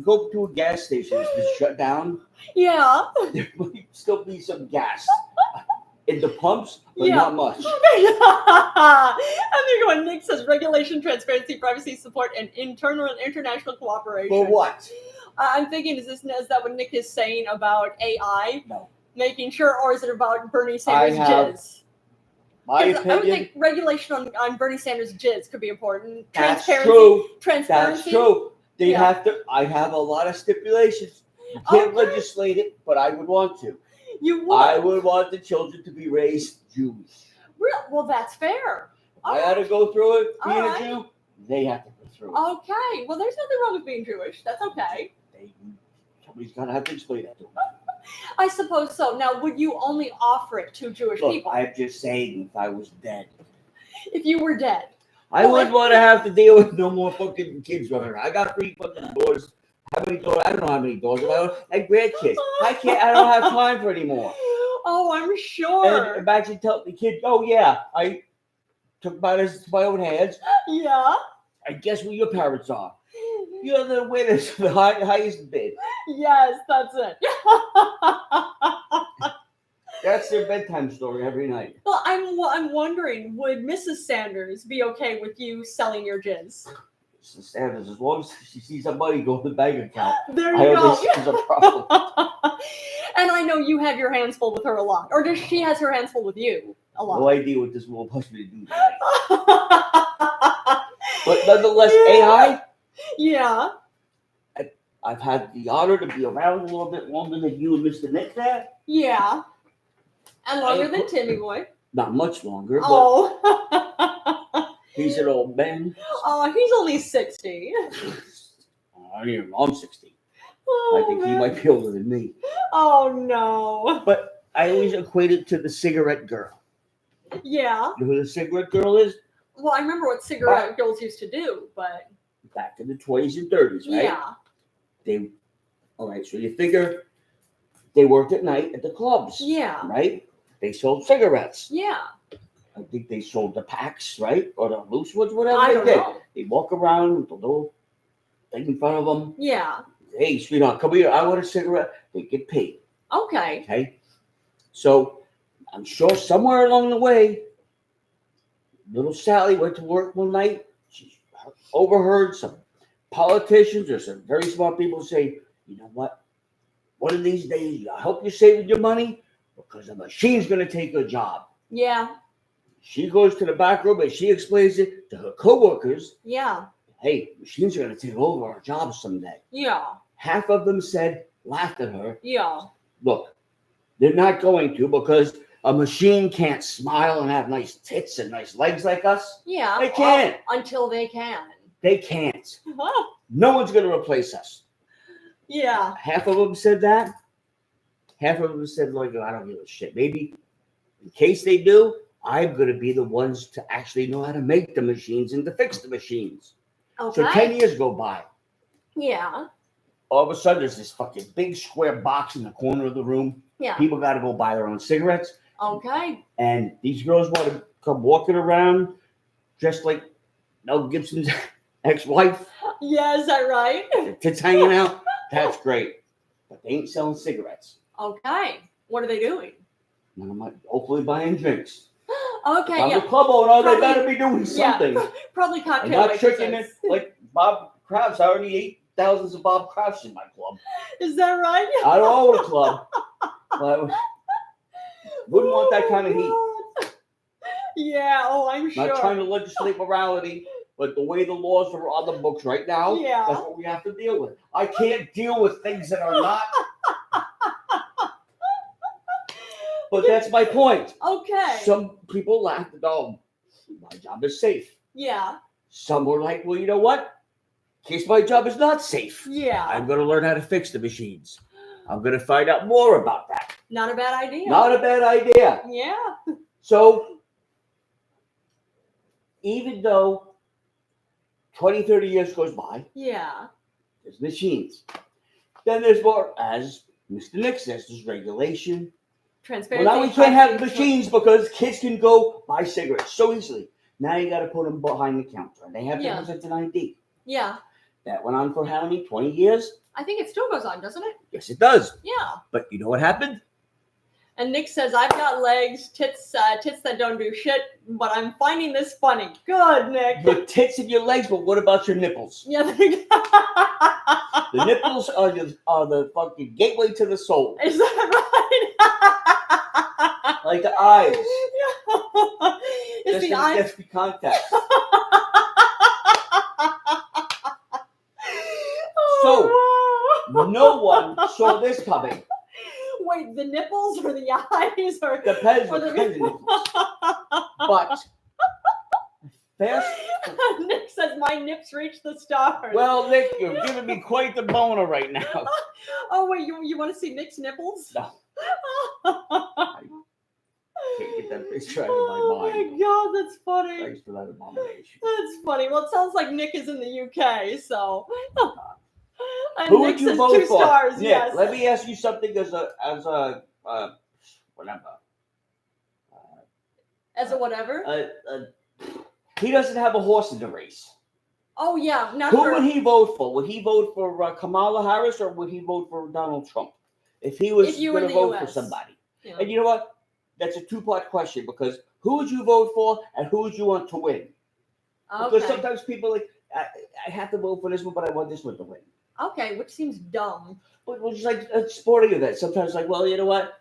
go to a gas station, it's been shut down, Yeah. there might still be some gas in the pumps, but Yeah. not much. And there you go. Nick says regulation, transparency, privacy, support, and internal and international cooperation. For what? I'm thinking, is that what Nick is saying about AI? No. Making sure, or is it about Bernie Sanders' I have jizz? My 'Cause I would opinion, think regulation on Bernie Sanders' jizz could be important. that's Transparency. true. Transparency. That's true. They Yeah. have to. I have a lot of stipulations. You can't Okay. legislate it, but I would want to. You would. I would want the children to be raised Jewish. Well, that's fair. I had to go through it. Being All right. a Jew, they have to go through it. Okay. Well, there's nothing wrong with being Jewish. That's okay. Somebody's got to have to explain that to them. I suppose so. Now, would you only offer it to Jewish Look, people I'm just saying, if I was dead, if you were dead? I wouldn't want to have to deal with no more fucking kids running around. I got 3 fucking doors. How many doors? I don't know how many doors. I have grandkids. I don't have time for anymore. Oh, I'm And sure. imagine telling the kid, "Oh yeah, I took matters into my own hands. Yeah. I guess what your parents are. You're the winners for the highest bid." Yes, that's it. That's their bedtime story every night. Well, I'm wondering, would Mrs. Sanders be okay with you selling your jizz? Mrs. Sanders, as long as she sees some money go in the bank account, There I you don't go. think she's a problem. And I know you have your hands full with her a lot, or does she has her hands full with you a lot? No idea what this will push me to do tonight. But nonetheless, AI, Yeah. I've had the honor to be around a little bit longer than you and Mr. Nick there. Yeah. And longer than Timmy Boy. Not much longer, but Oh. He's an old man. Oh, he's only 60. I don't even know. I'm 60. Oh, I think he man. might be older than me. Oh, no. But I always equate it to the cigarette girl. Yeah. You know who the cigarette girl is? Well, I remember what cigarette girls used to do, but Back in the 20s and 30s, right? yeah. All right, so you figure they worked at night at the clubs, Yeah. right? They sold cigarettes. Yeah. I think they sold the packs, right? Or the loose ones, whatever I they don't did. know. They walk around with the little thing in front of them. Yeah. Hey, sweetheart, come here. I want a cigarette. They get paid. Okay. Okay? So I'm sure somewhere along the way, little Sally went to work one night. She overheard some politicians or some very smart people say, you know what? One of these days, I hope you're saving your money because the machine's going to take your job. Yeah. She goes to the back room and she explains it to her coworkers. Yeah. Hey, machines are going to take over our jobs someday. Yeah. Half of them laughed at her. Yeah. Look, they're not going to because a machine can't smile and have nice tits and nice legs like us. Yeah. They can't. Until they can. They can't. No one's going to replace us. Yeah. Half of them said that. Half of them said, like, I don't give a shit. Maybe in case they do, I'm going to be the ones to actually know how to make the machines and to fix the machines. Okay. So 10 years go by. Yeah. All of a sudden, there's this fucking big square box in the corner of the room. Yeah. People got to go buy their own cigarettes. Okay. And these girls want to come walking around dressed like Mel Gibson's ex-wife. Yeah, is that right? Their tits hanging out. That's great. But they ain't selling cigarettes. Okay. What are they doing? And I'm like, hopefully buying drinks. Okay. If I'm Yeah. the club owner, they Probably- better be doing something. Probably I'm cocktail not tricking it waitresses. like Bob Kraft. I already ate thousands of Bob Krafts in my club. Is that right? I don't own a club. But wouldn't want that kind of heat. God. Yeah. Oh, I'm sure. Not trying to legislate morality, but the way the laws are on the books right now, Yeah. that's what we have to deal with. I can't deal with things that are not. But that's my point. Okay. Some people laughed at, oh, my job is safe. Yeah. Some were like, well, you know what? In case my job is not safe, Yeah. I'm going to learn how to fix the machines. I'm going to find out more about that. Not a bad idea. Not a bad idea. Yeah. So, even though 20, 30 years goes by, Yeah. there's machines. Then there's more, as Mr. Nick says, there's regulation. Well, Transparency. now we can't have machines because kids can go buy cigarettes so easily. Now you got to put them behind the counter. They have to Yeah. present an ID. Yeah. That went on for how many? 20 years? I think it still goes on, doesn't it? Yes, it does. Yeah. But you know what happened? And Nick says, I've got legs, tits that don't do shit, but I'm finding this funny. Good, Nick. The tits in your legs, but what about your nipples? Yeah. The nipples are the fucking gateway to the soul. Is that right? Like the eyes. Is the eye? That's the contact. Oh, wow. No one saw this coming. Wait, the nipples or the eyes or Depends or what kind of nipples. But fast. Nick says my nips reach the stars. Well, Nick, you're giving me quite the boner right now. Oh wait, you want to see Nick's nipples? No. Can't get that picture out of Oh my my mind. god, that's funny. Thanks for that abomination. That's funny. Well, it sounds like Nick is in the UK, so. And Who Nick would you says vote 2 for? stars, Nick, yes. let me ask you something as a whatever. As a whatever. He doesn't have a horse in the race. Oh yeah, not Who for. would he vote for? Would he vote for Kamala Harris or would he vote for Donald Trump? If he was If you were going to in the vote for US. somebody. Yeah. And you know what? That's a 2-part question because who would you vote for and who would you want to win? Because Okay. sometimes people are like, I have to vote for this one, but I want this one to win. Okay, which seems dumb. But it's just like a sporting event. Sometimes like, well, you know what?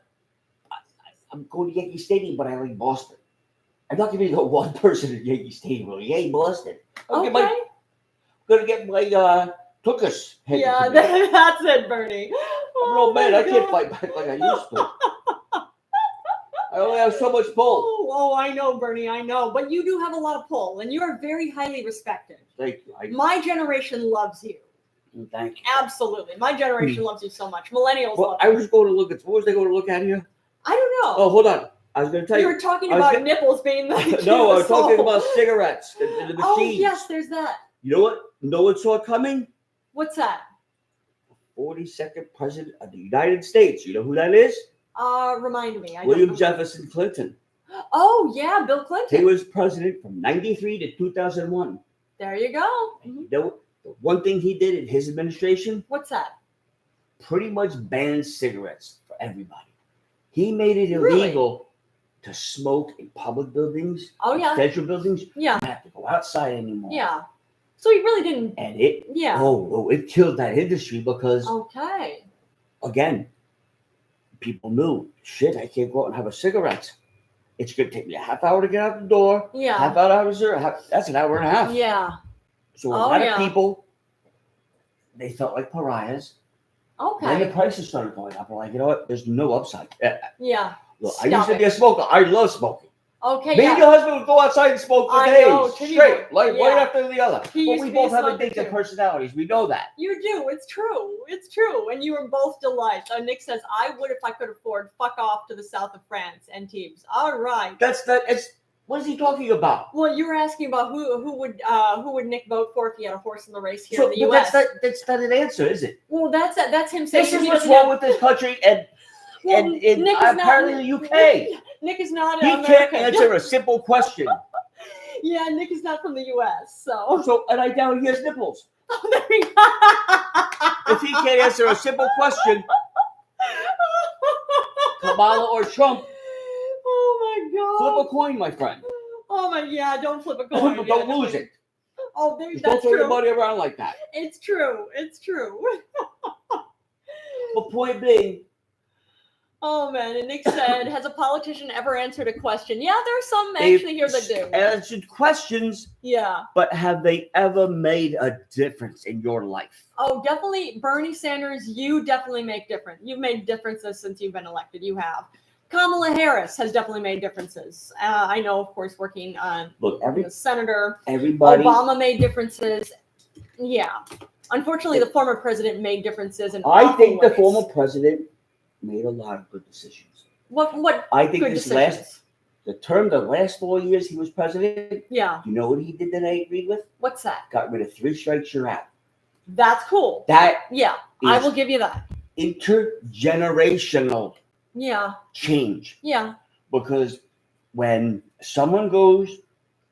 I'm going to Yankee Stadium, but I like Boston. I'm not going to be the one person at Yankee Stadium. Well, yay, Boston. I'm Okay. going to get my Tukas. Yeah, I'm an that's it, Bernie. old man. I can't God. fight back like I used to. I only have so much pull. Oh, I know, Bernie, I know. But you do have a lot of pull, and you are very highly respected. Thank you. My generation loves you. Thank you. Absolutely. My generation loves you so much. Millennials Well, love I you. was going to look at, what was I going to look at here? I don't know. Oh, hold on. I was going to tell you you. were talking I was about gonna- nipples being the No, I was talking soul. about cigarettes and the machines. Oh, yes, there's that. You know what? No one saw it coming? What's that? 42nd president of the United States. You know who that is? Remind me. I William don't know. Jefferson Clinton. Oh, yeah, Bill Clinton. He was president from 93 to 2001. There you go. And you know, the one thing he did in his administration, What's that? pretty much banned cigarettes for everybody. He made it Really? illegal to smoke in public buildings, Oh, yeah. federal buildings. You Yeah, don't have to go outside anymore. yeah. So he really didn't. And it, Yeah. it killed that industry because, Okay. again, people knew, shit, I can't go out and have a cigarette. It's going to take me a half hour to get out the door. Yeah. Half hour, that's an hour and a half. Yeah. So a Oh, lot yeah. of people, they felt like pariahs. Then the Okay. prices started going up. I'm like, you know what? There's no upside. Yeah. Look, I Stop used to it. be a smoker. I love smoking. Okay. Me and Yeah. your husband would go outside and smoke for I days know, Timmy straight, would. like Yeah. one after the other. He But used we to be a both have smoker, addictive too. personalities. We know that. You do. It's true. It's true. And you were both delights. Nick says, I would if I could afford. Fuck off to the south of France and Teams. All right. What is he talking about? Well, you were asking about who would Nick vote for if he had a horse in the race here in the But U.S. that's not an answer, is it? Well, that's him saying This is he what's doesn't wrong have- with this country and Well, Nick Nick is apparently not, the UK. Nick is not He American. can't answer a simple question. Yeah, Nick is not from the U.S. So So, and I doubt he has nipples. there we go. If he can't answer a simple question, Kamala or Trump, Oh my God. flip a coin, my friend. Oh my, yeah, don't flip a coin. Don't Yeah, lose it. Oh, there, Just don't that's throw your true. money around like that. It's true. It's true. But point being, Oh man, and Nick said, has a politician ever answered a question? Yeah, there are some they've actually here that do. answered questions, Yeah. but have they ever made a difference in your life? Oh, definitely, Bernie Sanders, you definitely make difference. You've made differences since you've been elected. You have. Kamala Harris has definitely made differences. I know, of course, working on Look, senator. everybody. Obama made differences. Yeah. Unfortunately, the former president made differences in I awful think the ways. former president made a lot of good decisions. What I think good this decisions? the last 4 years he was president, Yeah. you know what he did that I agreed with? What's that? Got rid of 3 strikes, you're out. That's cool. That Yeah, I is will give you that. intergenerational Yeah. change. Yeah. Because when someone goes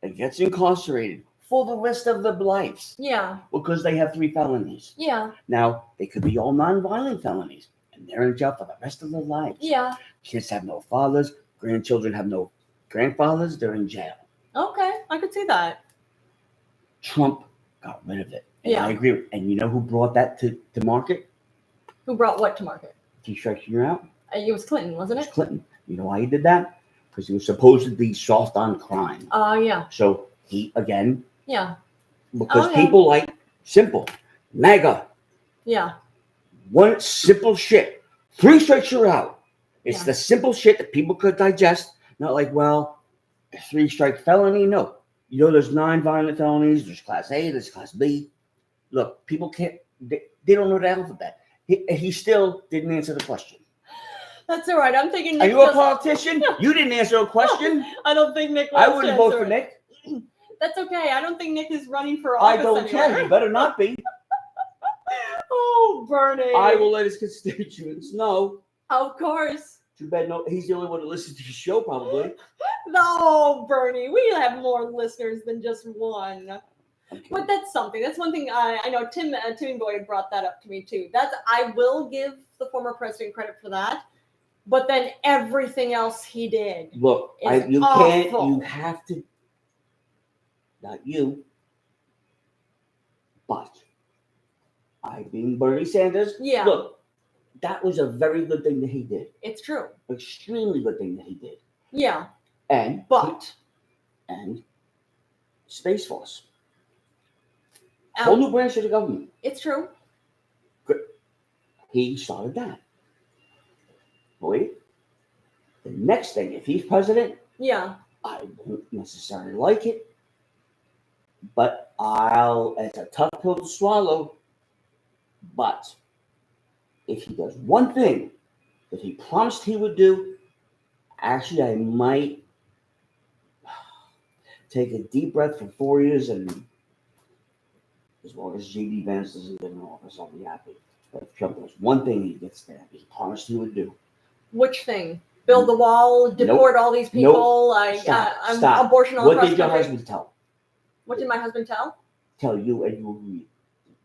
and gets incarcerated for the rest of their lives Yeah. because they have 3 felonies. Yeah. Now, they could be all non-violent felonies, and they're in jail for the rest of their lives. Yeah. Kids have no fathers, grandchildren have no grandfathers, they're in jail. Okay, I could see that. Trump got rid of it. And Yeah. I agree. And you know who brought that to market? Who brought what to market? 3 strikes, you're out. It was Clinton, It wasn't was it? Clinton. You know why he did that? Because he was supposedly soft on crime. Yeah. So he, again, Yeah. because Oh, yeah. people like simple, MAGA, Yeah. one simple shit. 3 strikes, you're out. It's Yeah. the simple shit that people could digest. Not like, well, a 3-strike felony. No. You know, there's 9 violent felonies. There's Class A, there's Class B. Look, people can't, they don't know the alphabet. He still didn't answer the question. That's all right. I'm thinking Are Nick you a does- politician? You didn't answer a question. I don't think Nick I wants wouldn't to vote answer for it. Nick. That's okay. I don't think Nick is running for I office don't anywhere. care. He better not be. Oh, Bernie. I will let his constituents know. Of course. Too bad no, he's the only one that listens to the show, probably. No, Bernie. We have more listeners than just one. Okay. But that's something. That's one thing I know. Tim Boyd brought that up to me too. I will give the former president credit for that. But then everything else he did. Look, It's you awful. can't, you have to, not you, but I being Bernie Sanders. Yeah. Look, that was a very good thing that he did. It's true. Extremely good thing that he did. Yeah. And and Space Force. Whole new branch of the government. It's true. He started that. Wait. The next thing, if he's president, Yeah. I don't necessarily like it, but it's a tough pill to swallow. But if he does one thing that he promised he would do, actually, I might take a deep breath for 4 years, and as long as J.D. Vance doesn't get in office, I'll be happy. But if Trump does one thing he gets there, he promised he would do. Which thing? Build the wall, deport all these people, Stop. abortion all What across did the your country. husband tell? What did my husband tell? Tell you and you read.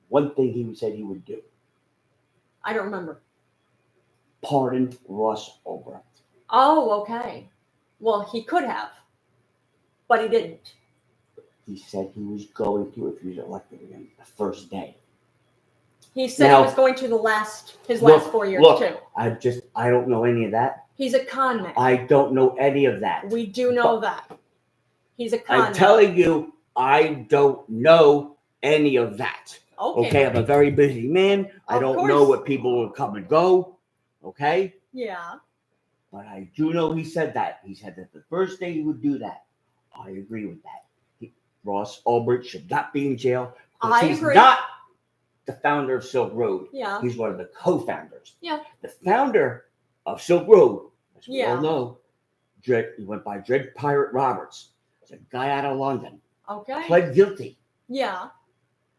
One thing he said he would do. I don't remember. Pardon Ross Ulbricht. Oh, okay. Well, he could have, but he didn't. He said he was going to if he was elected again the first day. He said Now, he was going to his last 4 years too. I don't know any of that. He's a con man. I don't know any of that. We do know that. He's a con man. I'm telling you, I don't know any of that. Okay, I'm a very busy man. I don't know what people will come and go. Okay? Yeah. But I do know he said that. He said that the first day he would do that. I agree with that. Ross Ulbricht should not be in jail. I He's agree. not the founder of Silk Road. Yeah. He's one of the co-founders. Yeah. The founder of Silk Road, as we Yeah. all know, he went by Dread Pirate Roberts. He's a guy out of London. Okay. Pled guilty Yeah.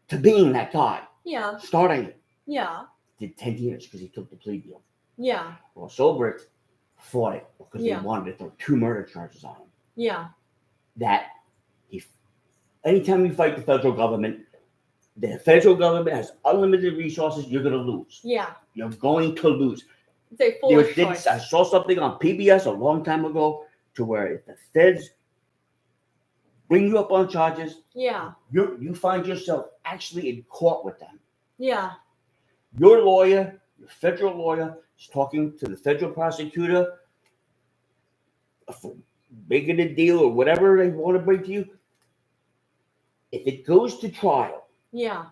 to being that guy. Yeah. Starting it. Yeah. Did 10 years because he took the plea deal. Yeah. Ross Ulbricht fought it because Yeah. they wanted to throw 2 murder charges on him. Yeah. Anytime you fight the federal government has unlimited resources, you're going to lose. Yeah. You're going to lose. It's a foolish choice. I saw something on PBS a long time ago to where if the feds bring you up on charges, Yeah. you find yourself actually in court with them. Yeah. Your lawyer, your federal lawyer, is talking to the federal prosecutor for making a deal or whatever they want to bring to you. If it goes to trial, Yeah.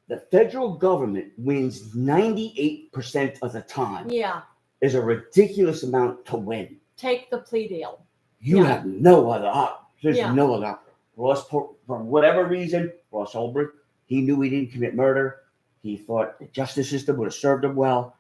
the federal government wins 98% of the time. Yeah. There's a ridiculous amount to win. Take the plea deal. You have no other option. There's Yeah. no other option. For whatever reason, Ross Ulbricht, he knew he didn't commit murder. He thought the justice system would have served him well.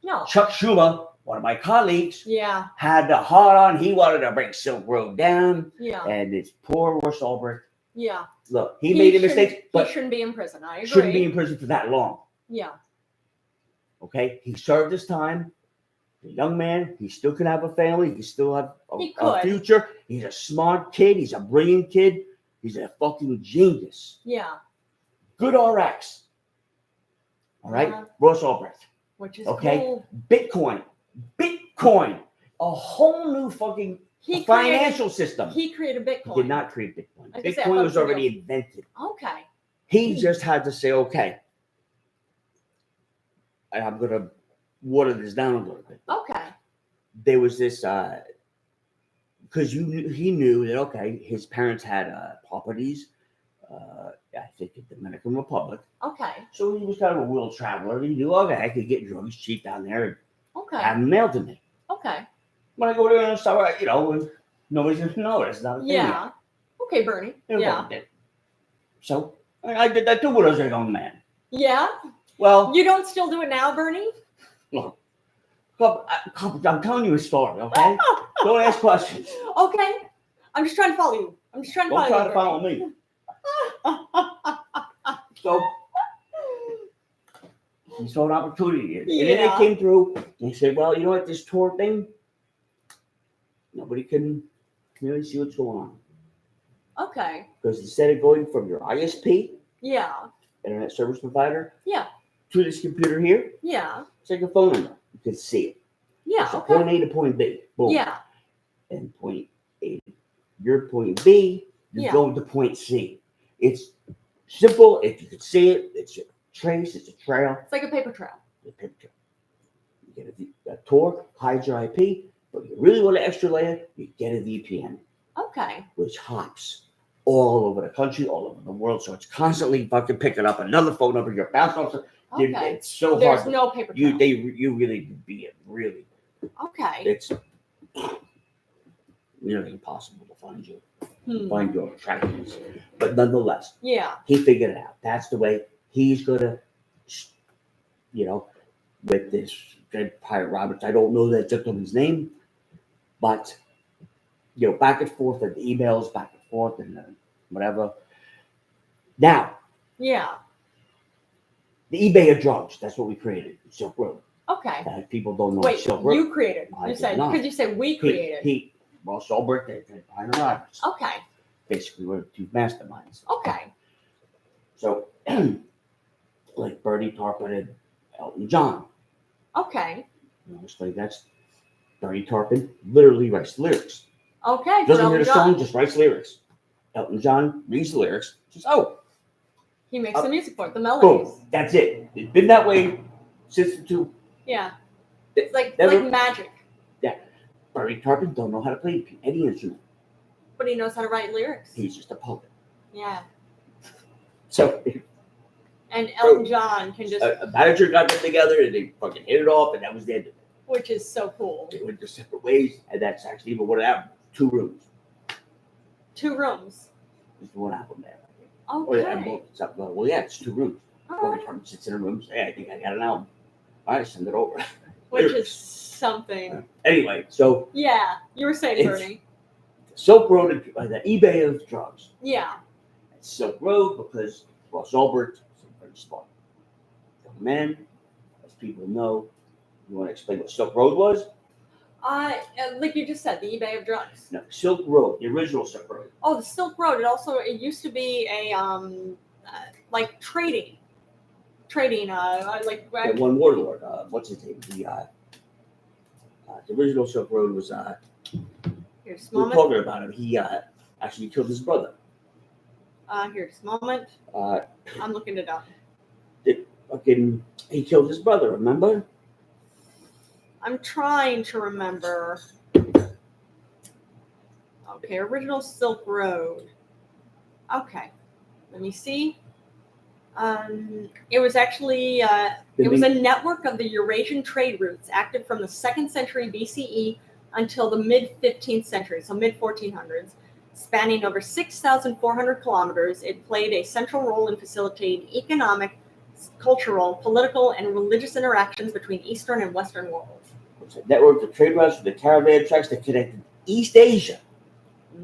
No. Chuck Schumer, one of my colleagues, Yeah. had the heart on. He wanted to bring Silk Road down. Yeah. And it's poor Ross Ulbricht. Yeah. Look, he made a mistake, but he shouldn't be in prison. I agree. shouldn't be in prison for that long. Yeah. Okay? He served his time. A young man, he still can have a family. He still have a future. He's a smart kid. He's a brilliant kid. He's a fucking genius. Yeah. Good RX. All right? Ross Ulbricht. Which is Okay? cool. Bitcoin. A whole new fucking financial system. He created Bitcoin. He did not create Bitcoin. I was gonna say, I Bitcoin thought was so already too. invented. Okay. He just had to say, okay, I'm going to water this down a little bit. Okay. There was this, because he knew that, okay, his parents had properties, I think in the Dominican Republic. Okay. So he was kind of a world traveler. He knew, okay, I could get drugs cheap down there and Okay. have them mailed to me. Okay. When I go there and stuff, and nobody's going to know it. It's not a thing Yeah. yet. Okay, Bernie. It Yeah. wasn't it. So I did that too when I was a young man. Yeah. Well, You don't still do it now, Bernie? look, I'm telling you a story, okay? Don't ask questions. Okay. I'm just trying to follow you. Don't try to follow me. So he saw an opportunity. And then they came through and he said, well, you know what, this tour thing, nobody can really see what's going on. Okay. Because instead of going from your ISP, Yeah. internet service provider, Yeah. to this computer here, Yeah. it's like a phone number. You can see it. Yeah. So Okay. point A to point B. Boom. Yeah. And point A, your point B, you're Yeah. going to point C. It's simple. If you can see it, it's a trace, it's a trail. It's like a paper trail. The picture. You get a Tor, hides your IP, but you really want an extra layer, you get a VPN, Okay. which hops all over the country, all over the world. So it's constantly fucking picking up another phone number, you're bouncing off. Okay. It's so There's hard. no paper trail. You really be it, really. Okay. It's nearly impossible to find you, Hmm. find your attractiveness. But nonetheless, Yeah. he figured it out. That's the way he's gonna, with this Dread Pirate Roberts. I don't know that gentleman's name, but back and forth and emails, back and forth and whatever. Now, Yeah. the eBay of drugs. That's what we created. Silk Road. Okay. People don't know Wait, Silk Road. you created. I You did said not. because you said we created. Ross Ulbricht, and Pirate Roberts. Okay. Basically, we're two masterminds. Okay. So, like Bertie Tarpon and Elton John. Okay. Explain that's Bertie Tarpon literally writes the lyrics. Okay. for Doesn't hear Elton the John. song, just writes lyrics. Elton John reads the lyrics, says, "Oh, He makes the music for it, the melodies. boom, that's it." It's been that way since the two. Yeah. It's like Never- magic. Bertie Tarpon don't know how to play any instrument. But he knows how to write lyrics. He's just a poet. Yeah. So And Elton John can just, a manager got them together and they fucking hit it off, and that was the end of it. which is so cool. They went their separate ways, and that's actually even what happened. 2 rooms. 2 rooms. There's one album there. Or yeah, Okay. well, yeah, it's 2 rooms. All Bertie right. Tarpon sits in a room. Says, "Hey, I think I got an album." All right, send it over. Which is something. Anyway, so Yeah. You were saying, It's- Bernie. Silk Road, the eBay of drugs. Yeah. It's Silk Road because Ross Ulbricht is a very smart young man. As people know, you want to explain what Silk Road was? Like you just said, the eBay of drugs. No, Silk Road, the original Silk Road. Oh, the Silk Road. It used to be a like trading, like That one warlord, what's his name? The original Silk Road was, here's we were moment. talking about him. He actually killed his brother. Here's moment. I'm looking it up. He killed his brother, remember? I'm trying to remember. Okay, original Silk Road. Okay, let me see. It was actually it was a network of the Eurasian trade routes active from the 2nd century BCE until the mid 15th century, so mid 1400s, spanning over 6,400 kilometers. It played a central role in facilitating economic, cultural, political, and religious interactions between Eastern and Western worlds. It's a network of trade routes with the caravan tracks that connected East Asia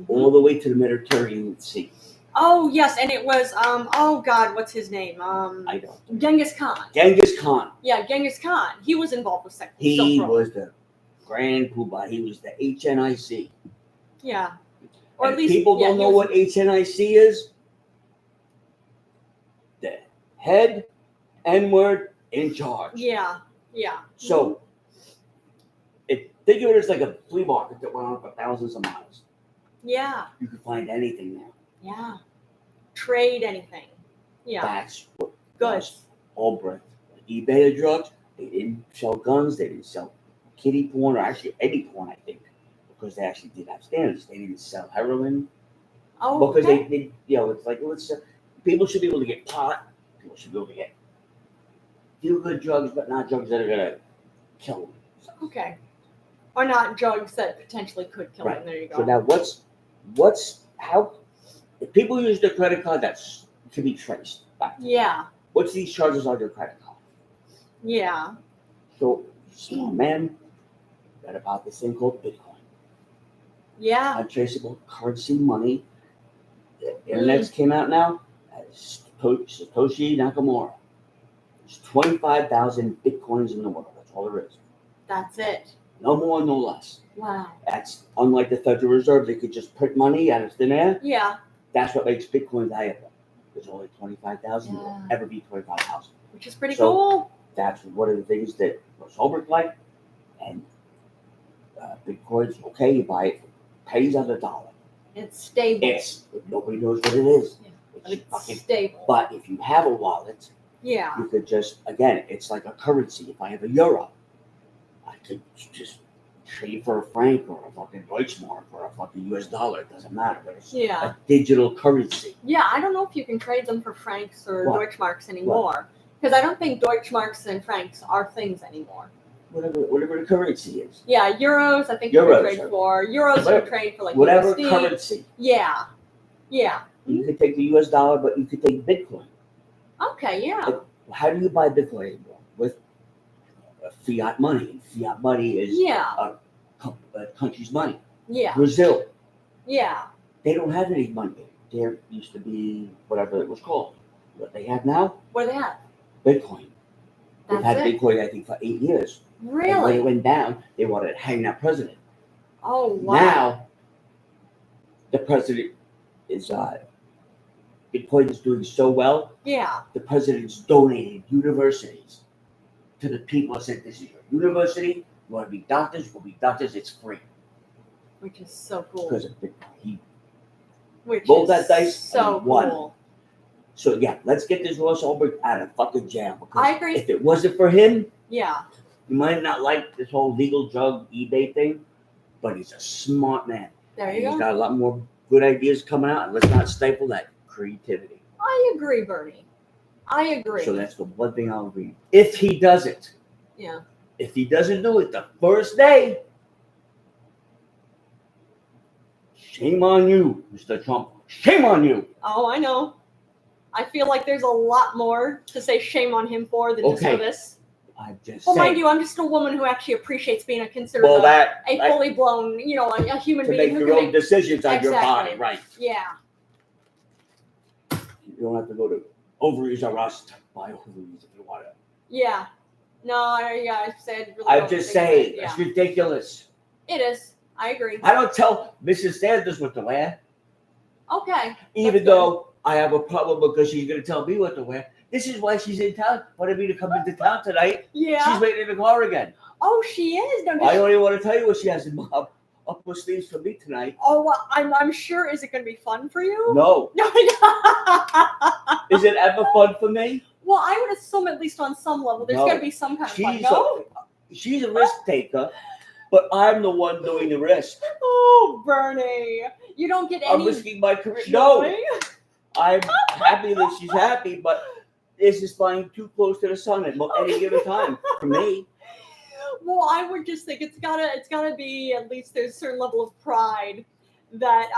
all the way to the Mediterranean Sea. Oh yes, and it was oh God, what's his name? I don't. Genghis Khan. Genghis Khan. Yeah, Genghis Khan. He was involved with Silk He Road. was the Grand Poobah. He was the HNIC. Yeah, or And at least people don't know what HNIC is. The head N-word in charge. Yeah, yeah. So, think of it as like a flea market that went on for thousands of miles. Yeah, You could find anything there. yeah. Trade anything. Yeah, That's what goods. Ulbricht. eBay of drugs. They didn't sell guns. They didn't sell kiddie porn, or actually any porn, I think, because they actually did have standards. They didn't sell heroin Oh, because okay. it's like people should be able to get pot. People should be able to get feel-good drugs, but not drugs that are gonna kill them. Okay. Or not drugs that potentially could kill Right. them. There you go. So now, how if people use their credit card, that's can be traced back. Yeah, What's these charges on your credit card? yeah. So, small man read about this thing called Bitcoin. Yeah. Untraceable currency money. The internet's came out now. Satoshi Nakamura. There's 25,000 Bitcoins in the world. That's all there is. That's it. No more, no less. Wow. That's unlike the Federal Reserve. They could just print money out of thin air. Yeah, That's what makes Bitcoin valuable. There's only 25,000. There will Yeah. ever be 25,000. which is pretty So- cool. That's one of the things that Russ Ulbricht liked. And Bitcoin's okay. You buy it, pays on the dollar. It's stable. Nobody knows what it is. Yeah. It's It's fucking. stable. But if you have a wallet, Yeah. you could just it's like a currency. If I have a euro, I could just trade for a franc or a fucking Deutschmark or a fucking US dollar. It doesn't matter. But it's Yeah. a digital currency. Yeah, I don't know if you can trade them for francs or What? Deutschmarks anymore. Because I don't think Deutschmarks and francs are things anymore. whatever the currency is. Yeah, euros. I think you Euros, can trade for euros. You whatever- can trade for like Whatever USD. currency. Yeah, yeah. You could take the US dollar, but you could take Bitcoin. Okay, yeah. How do you buy Bitcoin anymore? With fiat money. And fiat money is Yeah, a country's money. yeah, Brazil, yeah. they don't have any money. There used to be whatever it was called. What they have now, What do they have? Bitcoin. They've That's had it. Bitcoin, I think, for 8 years. And when it Really? went down, they wanted to hang that president. Oh wow. Now, the president is, Bitcoin is doing so well, Yeah. the president's donating universities to the people and said, this is your university. You want to be doctors? We'll be doctors. It's free. Which is so cool. Because of Bitcoin. He Which rolled is that dice so and won. cool. So yeah, let's get this Ross Ulbricht out of fucking jail. Because I agree. if it wasn't for him, Yeah. you might not like this whole legal drug eBay thing, but he's a smart man. There you He's go. got a lot more good ideas coming out, and let's not stifle that creativity. I agree, Bernie. I agree. So that's the one thing I'll agree. If he does it, Yeah. if he doesn't do it the first day, shame on you, Mr. Trump. Shame on you. Oh, I know. I feel like there's a lot more to say shame on him for than just Okay. for this. I'm just Well, saying. mind you, I'm just a woman who actually appreciates being considered Well, that a fully blown, a human to being make who your can own make. decisions on your body, Exactly. right? Yeah. You don't have to go to Ovaries or Us to buy ovaries if you want to. Yeah. No, I said. Really I'm don't just think saying, that- it's ridiculous. Yeah. It is. I agree. I don't tell Mrs. Sanders what to wear, Okay. even That's though I have a problem because she's going to tell me what to wear. This is why she's in town. Wanted me to come into town tonight. Yeah. She's waiting in the car again. Oh, she is. No, I don't even want to tell you what she has in up her sleeves for me tonight. Oh, well, I'm sure. Is it going to be fun for you? No. No. Is it ever fun for me? Well, I would assume at least on some level there's No. got to be some kind of fun. She's No. she's a risk taker, but I'm the one doing the risk. Oh, Bernie, you don't get I'm any risking my career. joy. No, I'm happy that she's happy, but this is flying too close to the sun at any given time for me. Well, I would just think it's gotta be at least there's a certain level of pride that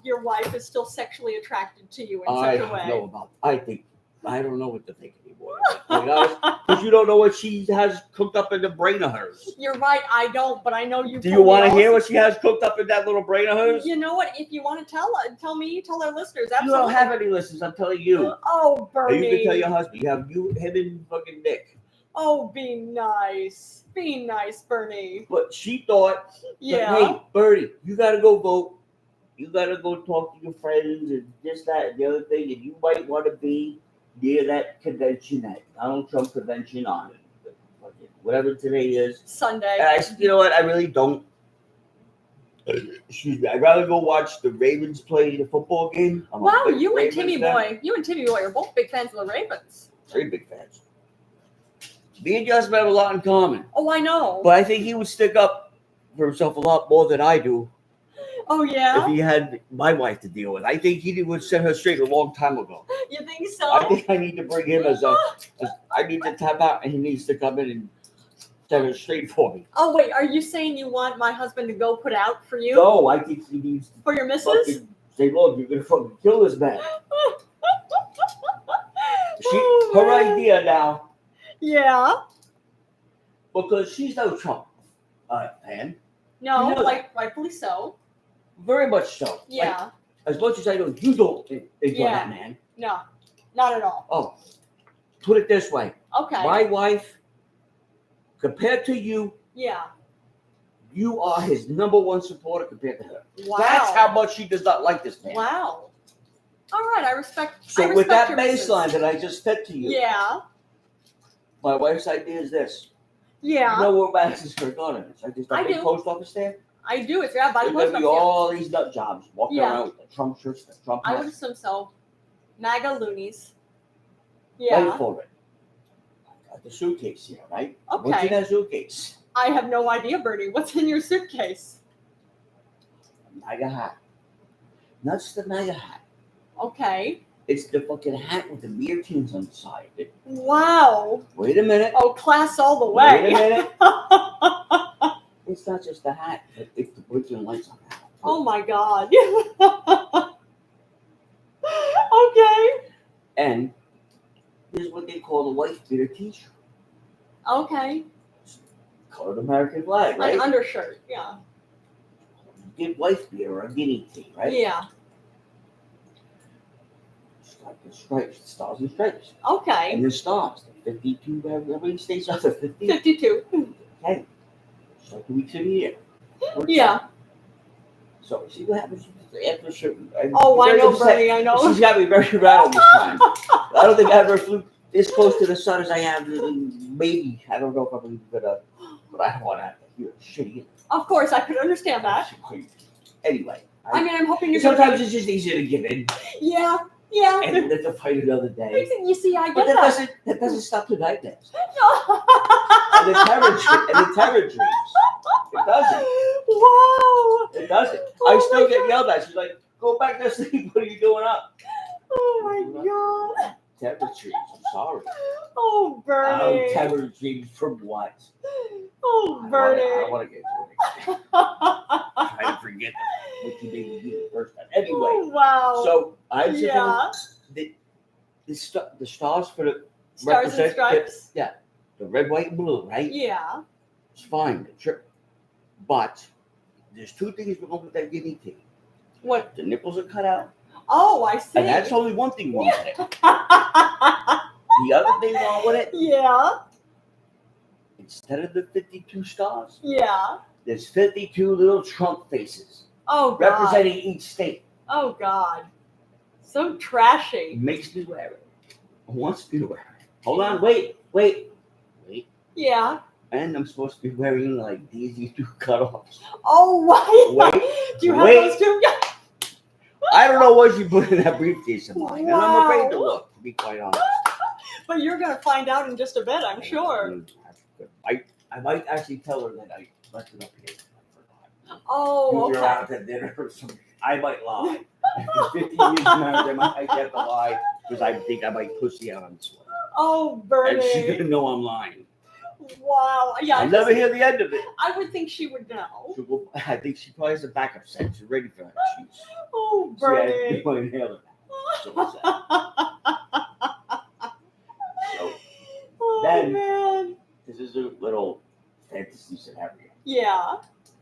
your wife is still sexually attracted to you in I such a don't way. know about. I don't know what to think anymore. Because you don't know what she has cooked up in the brain of hers. You're right, I don't, but I know you. Do you want to hear what she has cooked up in that little brain of hers? You know what? If you want to tell our listeners. You Absolutely. don't have any listeners. I'm telling you. Oh, Bernie. And you can tell your husband. You have him and fucking Nick. Oh, be nice. Be nice, Bernie. But she thought, Yeah. hey, Bertie, you got to go vote. You got to go talk to your friends and this, that, and the other thing. And you might want to be near that convention, that Donald Trump convention on whatever today is. Sunday. And I said, you know what? I really don't. Excuse me. I'd rather go watch the Ravens play the football game. I'm a Wow, big you and Ravens Timmy fan. Boy. You and Timmy Boy are both big fans of the Ravens. Very big fans. Me and Justin have a lot in common. Oh, I know. But I think he would stick up for himself a lot more than I do Oh, yeah? if he had my wife to deal with. I think he would set her straight a long time ago. You think so? I think I need to bring him I need to tap out and he needs to come in and set her straight for me. Oh, wait. Are you saying you want my husband to go put out for you? No, I think he needs to For your missus? fucking say, look, you're going to fucking kill this man. Oh, Her man. idea now, Yeah. because she's no Trump fan, No, You know like rightfully so. very much so. Like, Yeah. as much as I know, you don't enjoy Yeah. that man. No, not at all. Oh, put it this way. Okay. My wife, compared to you, Yeah. you are his number one supporter compared to her. Wow. That's how much she does not like this man. Wow. All right. I respect. So I with respect that your missus. baseline that I just fed to you, Yeah. my wife's idea is this. Yeah. You know where Madison Square Garden is? Like there's that I big do. post office there. I do. It's right by the There's post gonna be office. all these nut jobs walking Yeah. around with the Trump shirts, the Trump I would hats. assume so. MAGA loonies. Wait Yeah. for it. I got the suitcase here, right? What's in Okay. that suitcase? I have no idea, Bernie. What's in your suitcase? A MAGA hat. Not just the MAGA hat. Okay. It's the fucking hat with the beer tins on the side. Wow. Wait a minute. Oh, class all the Wait a way. minute. It's not just the hat. It's the blinking lights on the hat. Oh my God. Okay. And this is what they call the wife beater t-shirt. Okay. Colored American flag, right? An undershirt. Yeah. Get wife beater or a guinea tee, right? Yeah. It's like the stripes, the stars and stripes. Okay. And the stars, the 52, how many states are there? 50? 52. Okay. It's like 2 weeks in a year. Yeah. So, see what happens after a certain. Oh, I know, Bernie. I know. She's got me very rattled this time. I don't think I ever flew this close to the sun as I have. Maybe. I don't know if I'm gonna, but I don't want to have to hear shit again. Of course, I could understand that. Anyway. I mean, I'm hoping you're Sometimes gonna it's just easier to give in Yeah. Yeah. and let the fight another day. You see, I But get that. that doesn't stop the nightmares and the terror dreams. It doesn't. Wow. It doesn't. Oh I still my get God. yelled at. She's like, "Go back to sleep. What are you doing up?" Oh my God. Terror dreams. I'm sorry. Oh, Bernie. Terror dreams from what? Oh, I Bernie. don't want to get into it. Try to forget what you made me do the first time. Anyway, Oh, wow. so I sit down. Yeah. The stars for the Stars and represent stripes. the red, white, and blue, right? Yeah. It's fine. But there's two things wrong with that guinea pig. What? The nipples are cut out, Oh, I see. and that's only one thing wrong with it. The other thing wrong with it, Yeah. instead of the 52 stars, Yeah. there's 52 little Trump faces Oh, God. representing each state. Oh, God. So trashy. It makes me wear it. Wants me to wear it. Hold on, wait. Yeah. And I'm supposed to be wearing like these two cutoffs. Oh, why? Wait, Do you have wait. those too? Yeah. I don't know what you put in that briefcase of mine, and I'm afraid to Wow. look, to be quite honest. But you're going to find out in just a bit, I'm sure. I might actually tell her that I left it up here. I forgot. Oh, We were okay. out at dinner or something. I might lie. 15 years from now, I might have to lie because I think I might pussy out on this one. Oh, And she's Bernie. gonna know I'm lying. Wow. Yeah. I'll never hear the end of it. I would think she would know. I think she probably has a backup set. She's ready for that. Oh, See, I Bernie. might inhale it. So what's that? So Oh, Then- man. this is a little fantasy scenario. Yeah.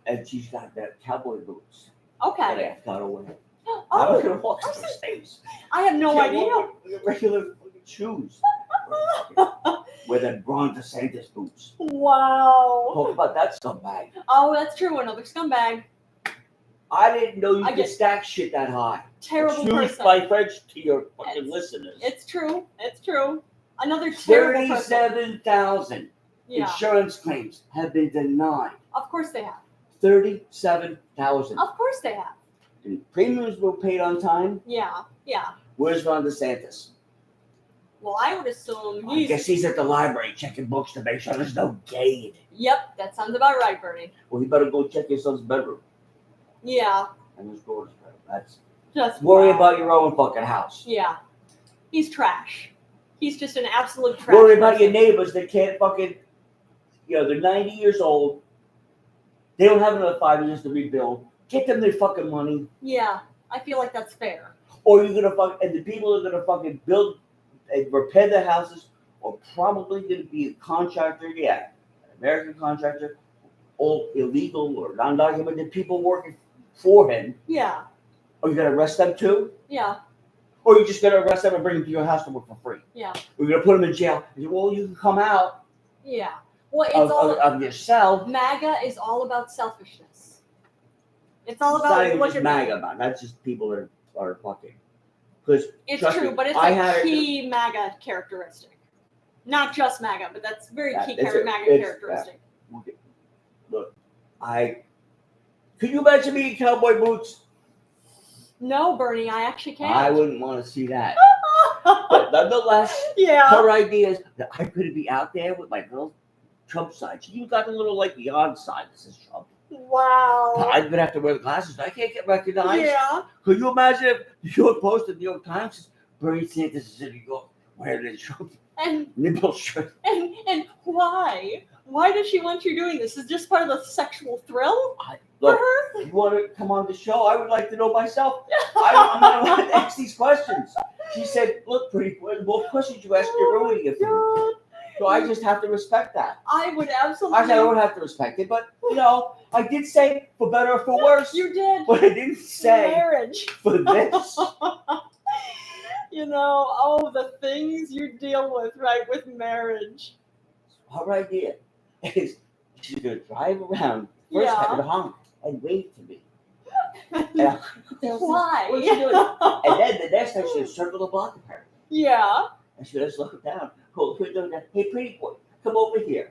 And she's got that cowboy boots that Okay. I've got to wear. I'm not Oh, gonna walk to those things. I have no Can't idea. walk with regular fucking shoes. With them Ron DeSantis boots. Wow. Talk about that scumbag. Oh, that's true. Another scumbag. I didn't know you I could get- stack shit that high. Terrible Excuse person. my French to your fucking It's- listeners. It's true. It's true. Another terrible person. 37,000 Yeah. insurance claims have been denied. Of course they have. 37,000. Of course they have. And premiums were paid on time. Yeah. Yeah. Where's Ron DeSantis? Well, I would assume I guess he's at the library checking books to make sure there's no gay in it. Yep, that sounds about right, Bernie. Well, you better go check your son's bedroom Yeah. and his daughter's bedroom. That's Just worry wow. about your own fucking house. Yeah. He's trash. He's just an absolute trash. Worry about your person. neighbors that can't fucking, they're 90 years old. They don't have another 5 years to rebuild. Get them their fucking money. Yeah. I feel like that's fair. Or you're gonna and the people are gonna fucking build and repair their houses, or probably gonna be a contractor, an American contractor, all illegal or non-documented people working for him. Yeah. Are you gonna arrest them too? Yeah. Or you just gonna arrest them and bring them to your house to work for free? Yeah. Or you're gonna put them in jail and say, well, you can come out Yeah. Well, it's of, all of, of yourself. MAGA is all about selfishness. It's all It's not about even look just at MAGA, man. That's just people that are fucking. Because It's trust true, me, but it's I a had key MAGA characteristic. Not just MAGA, but that's very Yeah, key it's MAGA characteristic. Look, could you imagine me in cowboy boots? No, Bernie, I actually can't. I wouldn't want to see that. But nonetheless, Yeah. her idea is that I could be out there with my little Trump sign. You got a little like beyond sign that says Trump. Wow. I'm gonna have to wear the glasses. I can't get recognized. Yeah. Could you imagine if the New York Post and the New York Times says Bernie Sanders is in New York wearing a Trump And nipple shirt. and why? Why does she want you doing this? Is it just part of the sexual thrill for Look, her? you want to come on the show? I would like to know myself. I'm not allowed to ask these questions. She said, look, pretty, what questions you ask, you're ruining it for me. God. So I just have to respect that. I would I absolutely. said I don't have to respect it, but, I did say for better or for worse. You did. But I didn't say Marriage. for this. The things you deal with, right, with marriage. Her idea is she's going to drive around, first Yeah. have to honk and wave to me. And Why? What's she doing? And then the next time she'll circle the block apparently. Yeah. And she'll just look down, hold the window down. Hey, pretty boy, come over here.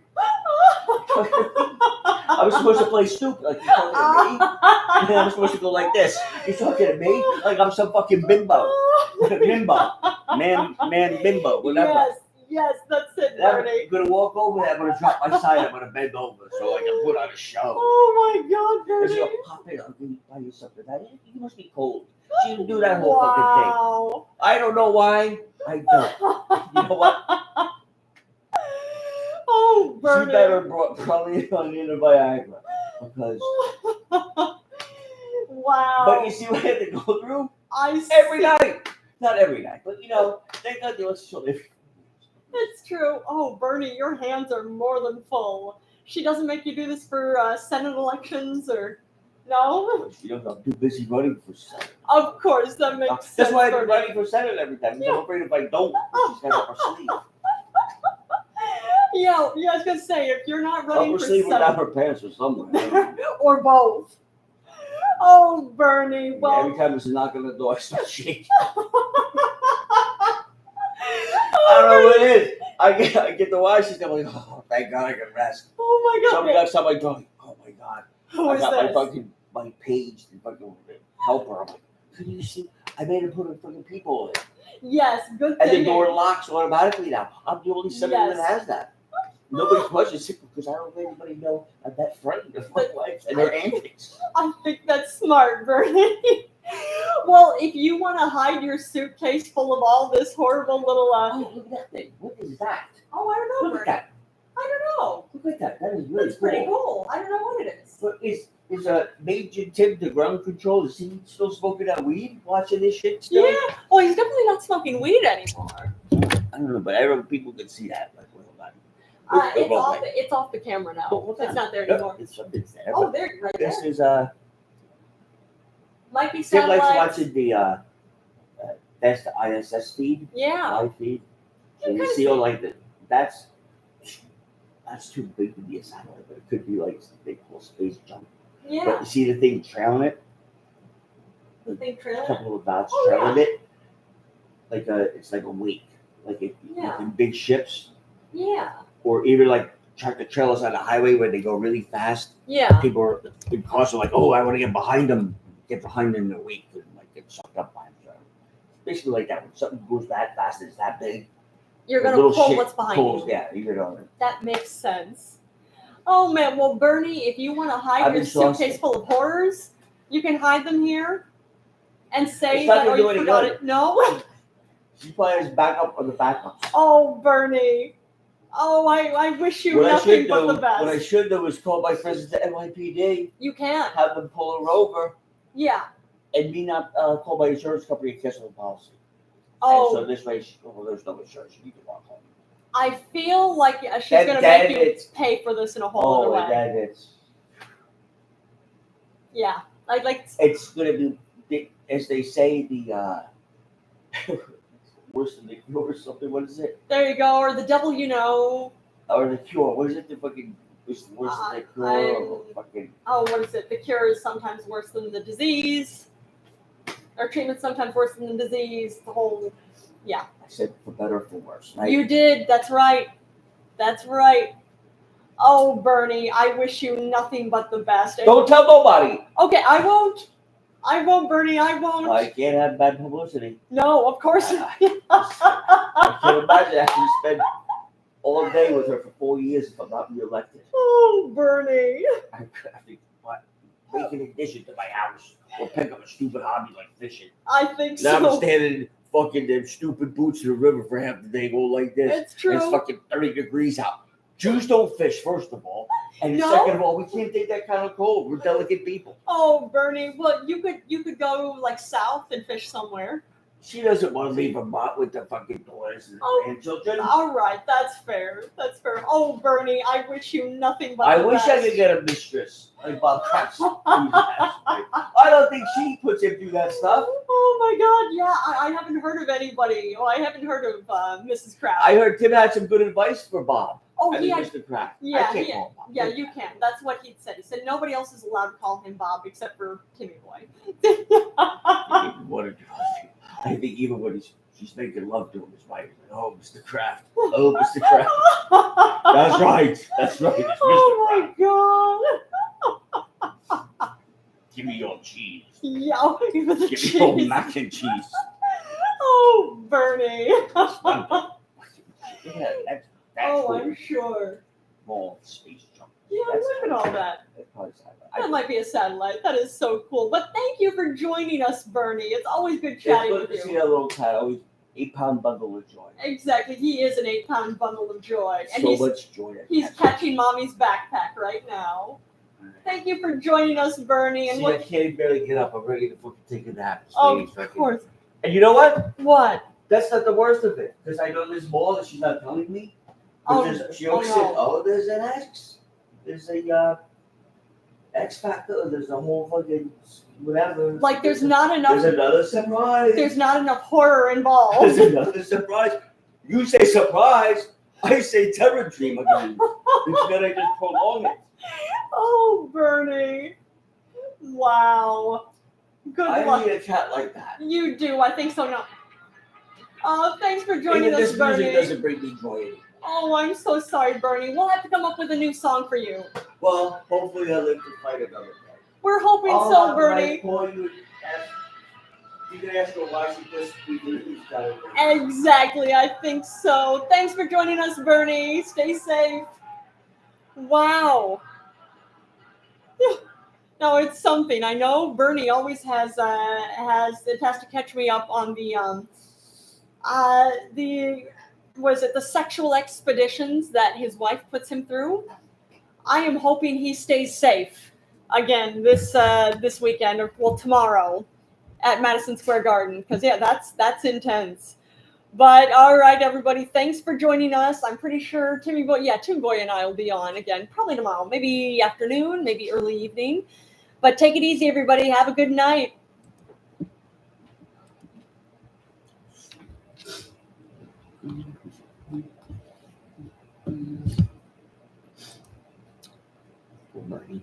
I was supposed to play stupid, like you're talking to me. And then I'm supposed to go like this. You're talking to me like I'm some fucking bimbo. Bimbo. Man, bimbo, whatever. Yes, that's it, And I'm Bernie. gonna walk over there, I'm gonna drop my side, I'm gonna bend over so I can put on a show. Oh my God, And she'll Bernie. pop in, I'll give you, buy you something. You must be cold. She didn't do that whole fucking thing. Wow. I don't know why. I don't. You know what? Oh, She Bernie. better probably on in a Viagra. Because, Wow. but you see what I had to go through? I see. Every night. Not every night, but thank God they let you live. It's true. Oh, Bernie, your hands are more than full. She doesn't make you do this for Senate elections or no? She knows I'm too busy running for Senate. Of course, that makes sense. That's why I've been Bernie. running for Senate every time. I'm afraid if I don't, she's got up her sleeve. Yeah, I was gonna say if you're not Up running her for sleeve or down Senate her pants or somewhere. or both. Oh, Bernie. Every Well, time there's a knock on the door, I start shaking. I don't know what it is. I get the watch. She's like, oh, thank God I can rest. Oh my Somebody God. got somebody going, oh my God. Who I is got this? my page, the fucking helper. I'm like, could you see? I made him put fucking people in it. Yes, good And thing. the door locks automatically now. I'm the only senator that has that. Nobody questions it because I don't let anybody know I'm that frightened of my wife and her antics. I think that's smart, Bernie. Well, if you want to hide your suitcase full of all this horrible little Oh, look at that thing. What is that? Oh, I don't know, Look at Bernie. that. I don't know. Look at that. That is really That's pretty cool. I don't know what it is. But is Major Tim the ground control? Is he still smoking that weed? Watching this shit still? Yeah. Well, he's definitely not smoking weed anymore. I don't know, but I don't know people can see that. Like, well, not. It's off the camera now. Oh, what's It's that? not there No, anymore. it's something's there. Oh, but there, right there. this is Might be Tim likes satellites. watching the that's the ISS feed, Yeah. live feed. You And you kinda see all like that's too big to be a satellite, but it could be like something called space junk. But Yeah. you see the thing trailing it, The thing a trailer. couple of dots Oh, trailing it, like it's like a wake, like Yeah. in big ships, Yeah. or even like tractor trailers on the highway where they go really fast. Yeah. People are in cars are like, oh, I want to get behind them in the wake and like get sucked up by them. So basically like that. When something goes that fast, it's that big. You're the gonna little pull shit what's behind pulls, you. Yeah, you know. That makes sense. Oh man, well Bernie, if you want to hide I've your been trusted. suitcase full of horrors, you can hide them here and say It's not that gonna do you any forgot good. it. No. She probably has backup on the backup. Oh Bernie. Oh, I wish you What I nothing should but do, the best. what I should do is call my friends at the NYPD, You can. have them pull her over, Yeah. and me not call my insurance company and cancel the policy. Oh, And so this way, there's no insurance. You can walk home. I feel like she's That- gonna that make you it's- pay for this in a whole other Oh, way. and then Yeah. Like it's gonna be, as they say, the worse than the cure or something. What is it? there you go, or the devil you know. Or the cure? What is it? The fucking it's worse than the cure. Or fucking Oh, what is it? The cure is sometimes worse than the disease. Or treatment's sometimes worse than the disease. The whole I said for better or for worse. Right? You did, that's right. That's right. Oh, Bernie, I wish you nothing but the best. Don't tell nobody. Okay, I won't. I won't, Bernie, I won't. I can't have bad publicity. No, of course not. I can't imagine having to spend all day with her for 4 years if I'm not reelected. Oh, Bernie. I think what? Make an addition to my house or pick up a stupid hobby like fishing. I think Now so. I'm standing fucking them stupid boots to the river for half the day, go like this. It's true. And it's fucking 30 degrees out. Jews don't fish, first of all. And No? second of all, we can't take that kind of cold. We're delicate people. Oh, Bernie, well, you could go like south and fish somewhere. She doesn't want to leave Vermont with the fucking daughters and Oh, grandchildren. All right, that's fair. That's fair. Oh, Bernie, I wish you nothing but I the wish I best. could get a mistress like Bob Kraft. I don't think she puts him through that stuff. Oh my God, yeah, I haven't heard of anybody. Oh, I haven't heard of Mrs. Kraft. I heard Tim had some good advice for Bob. Oh, I he mean, had, Mr. Kraft. yeah, I can't he- call him Bob. yeah, you can. That's what he said. He said nobody else is allowed to call him Bob except for Timmy Boy. I think even when she's making love to him, his wife is like, "Oh, Mr. Kraft. Oh, Mr. Kraft." That's right. That's right. It's Mr. Oh Kraft. my God. Give me your cheese. Yeah, oh, give me the Give me your cheese. mac and cheese. Oh, Bernie. Yeah, that's Oh, cool. I'm sure. Small space jump. Yeah, That's look at all that. That's probably sad. That might be a satellite. That is so cool. But thank you for joining us, Bernie. It's always good It's chatting good with to see you. that little cat. Always 8-pound bundle of joy. Exactly. He is an 8-pound bundle of joy. And So much joy. that he's cat. catching mommy's backpack right now. Thank you for joining us, Bernie. And See, I what? can't barely get up. I'm ready to fucking take a nap. Oh, Stay of fucking- course. And you know what? What? That's not the worst of it. Because I know there's more that she's not telling me. Oh, She always oh, said, no. "Oh, there's an X. There's a X factor. There's a whole fucking whatever." Like there's not enough. There's another surprise. There's not enough horror involved. There's another surprise. You say surprise. I say terror dream again. Instead, I just prolong it. Oh, Bernie. Wow. Good I luck. need a cat like that. You do. I think so. No. Thanks for joining Even us, this Bernie. music doesn't bring me joy anymore. Oh, I'm so sorry, Bernie. We'll have to come up with a new song for you. Well, hopefully I live to fight another day. We're hoping All so, I Bernie. might call you and ask- You can ask her why she just released that. Exactly. I think so. Thanks for joining us, Bernie. Stay safe. Wow. No, it's something. I know Bernie always has to catch me up on the sexual expeditions that his wife puts him through. I am hoping he stays safe again this weekend, or well, tomorrow at Madison Square Garden, because yeah, that's intense. But all right, everybody, thanks for joining us. I'm pretty sure Timmy Boy and I will be on again probably tomorrow, maybe afternoon, maybe early evening. But take it easy, everybody. Have a good night. Poor Bernie.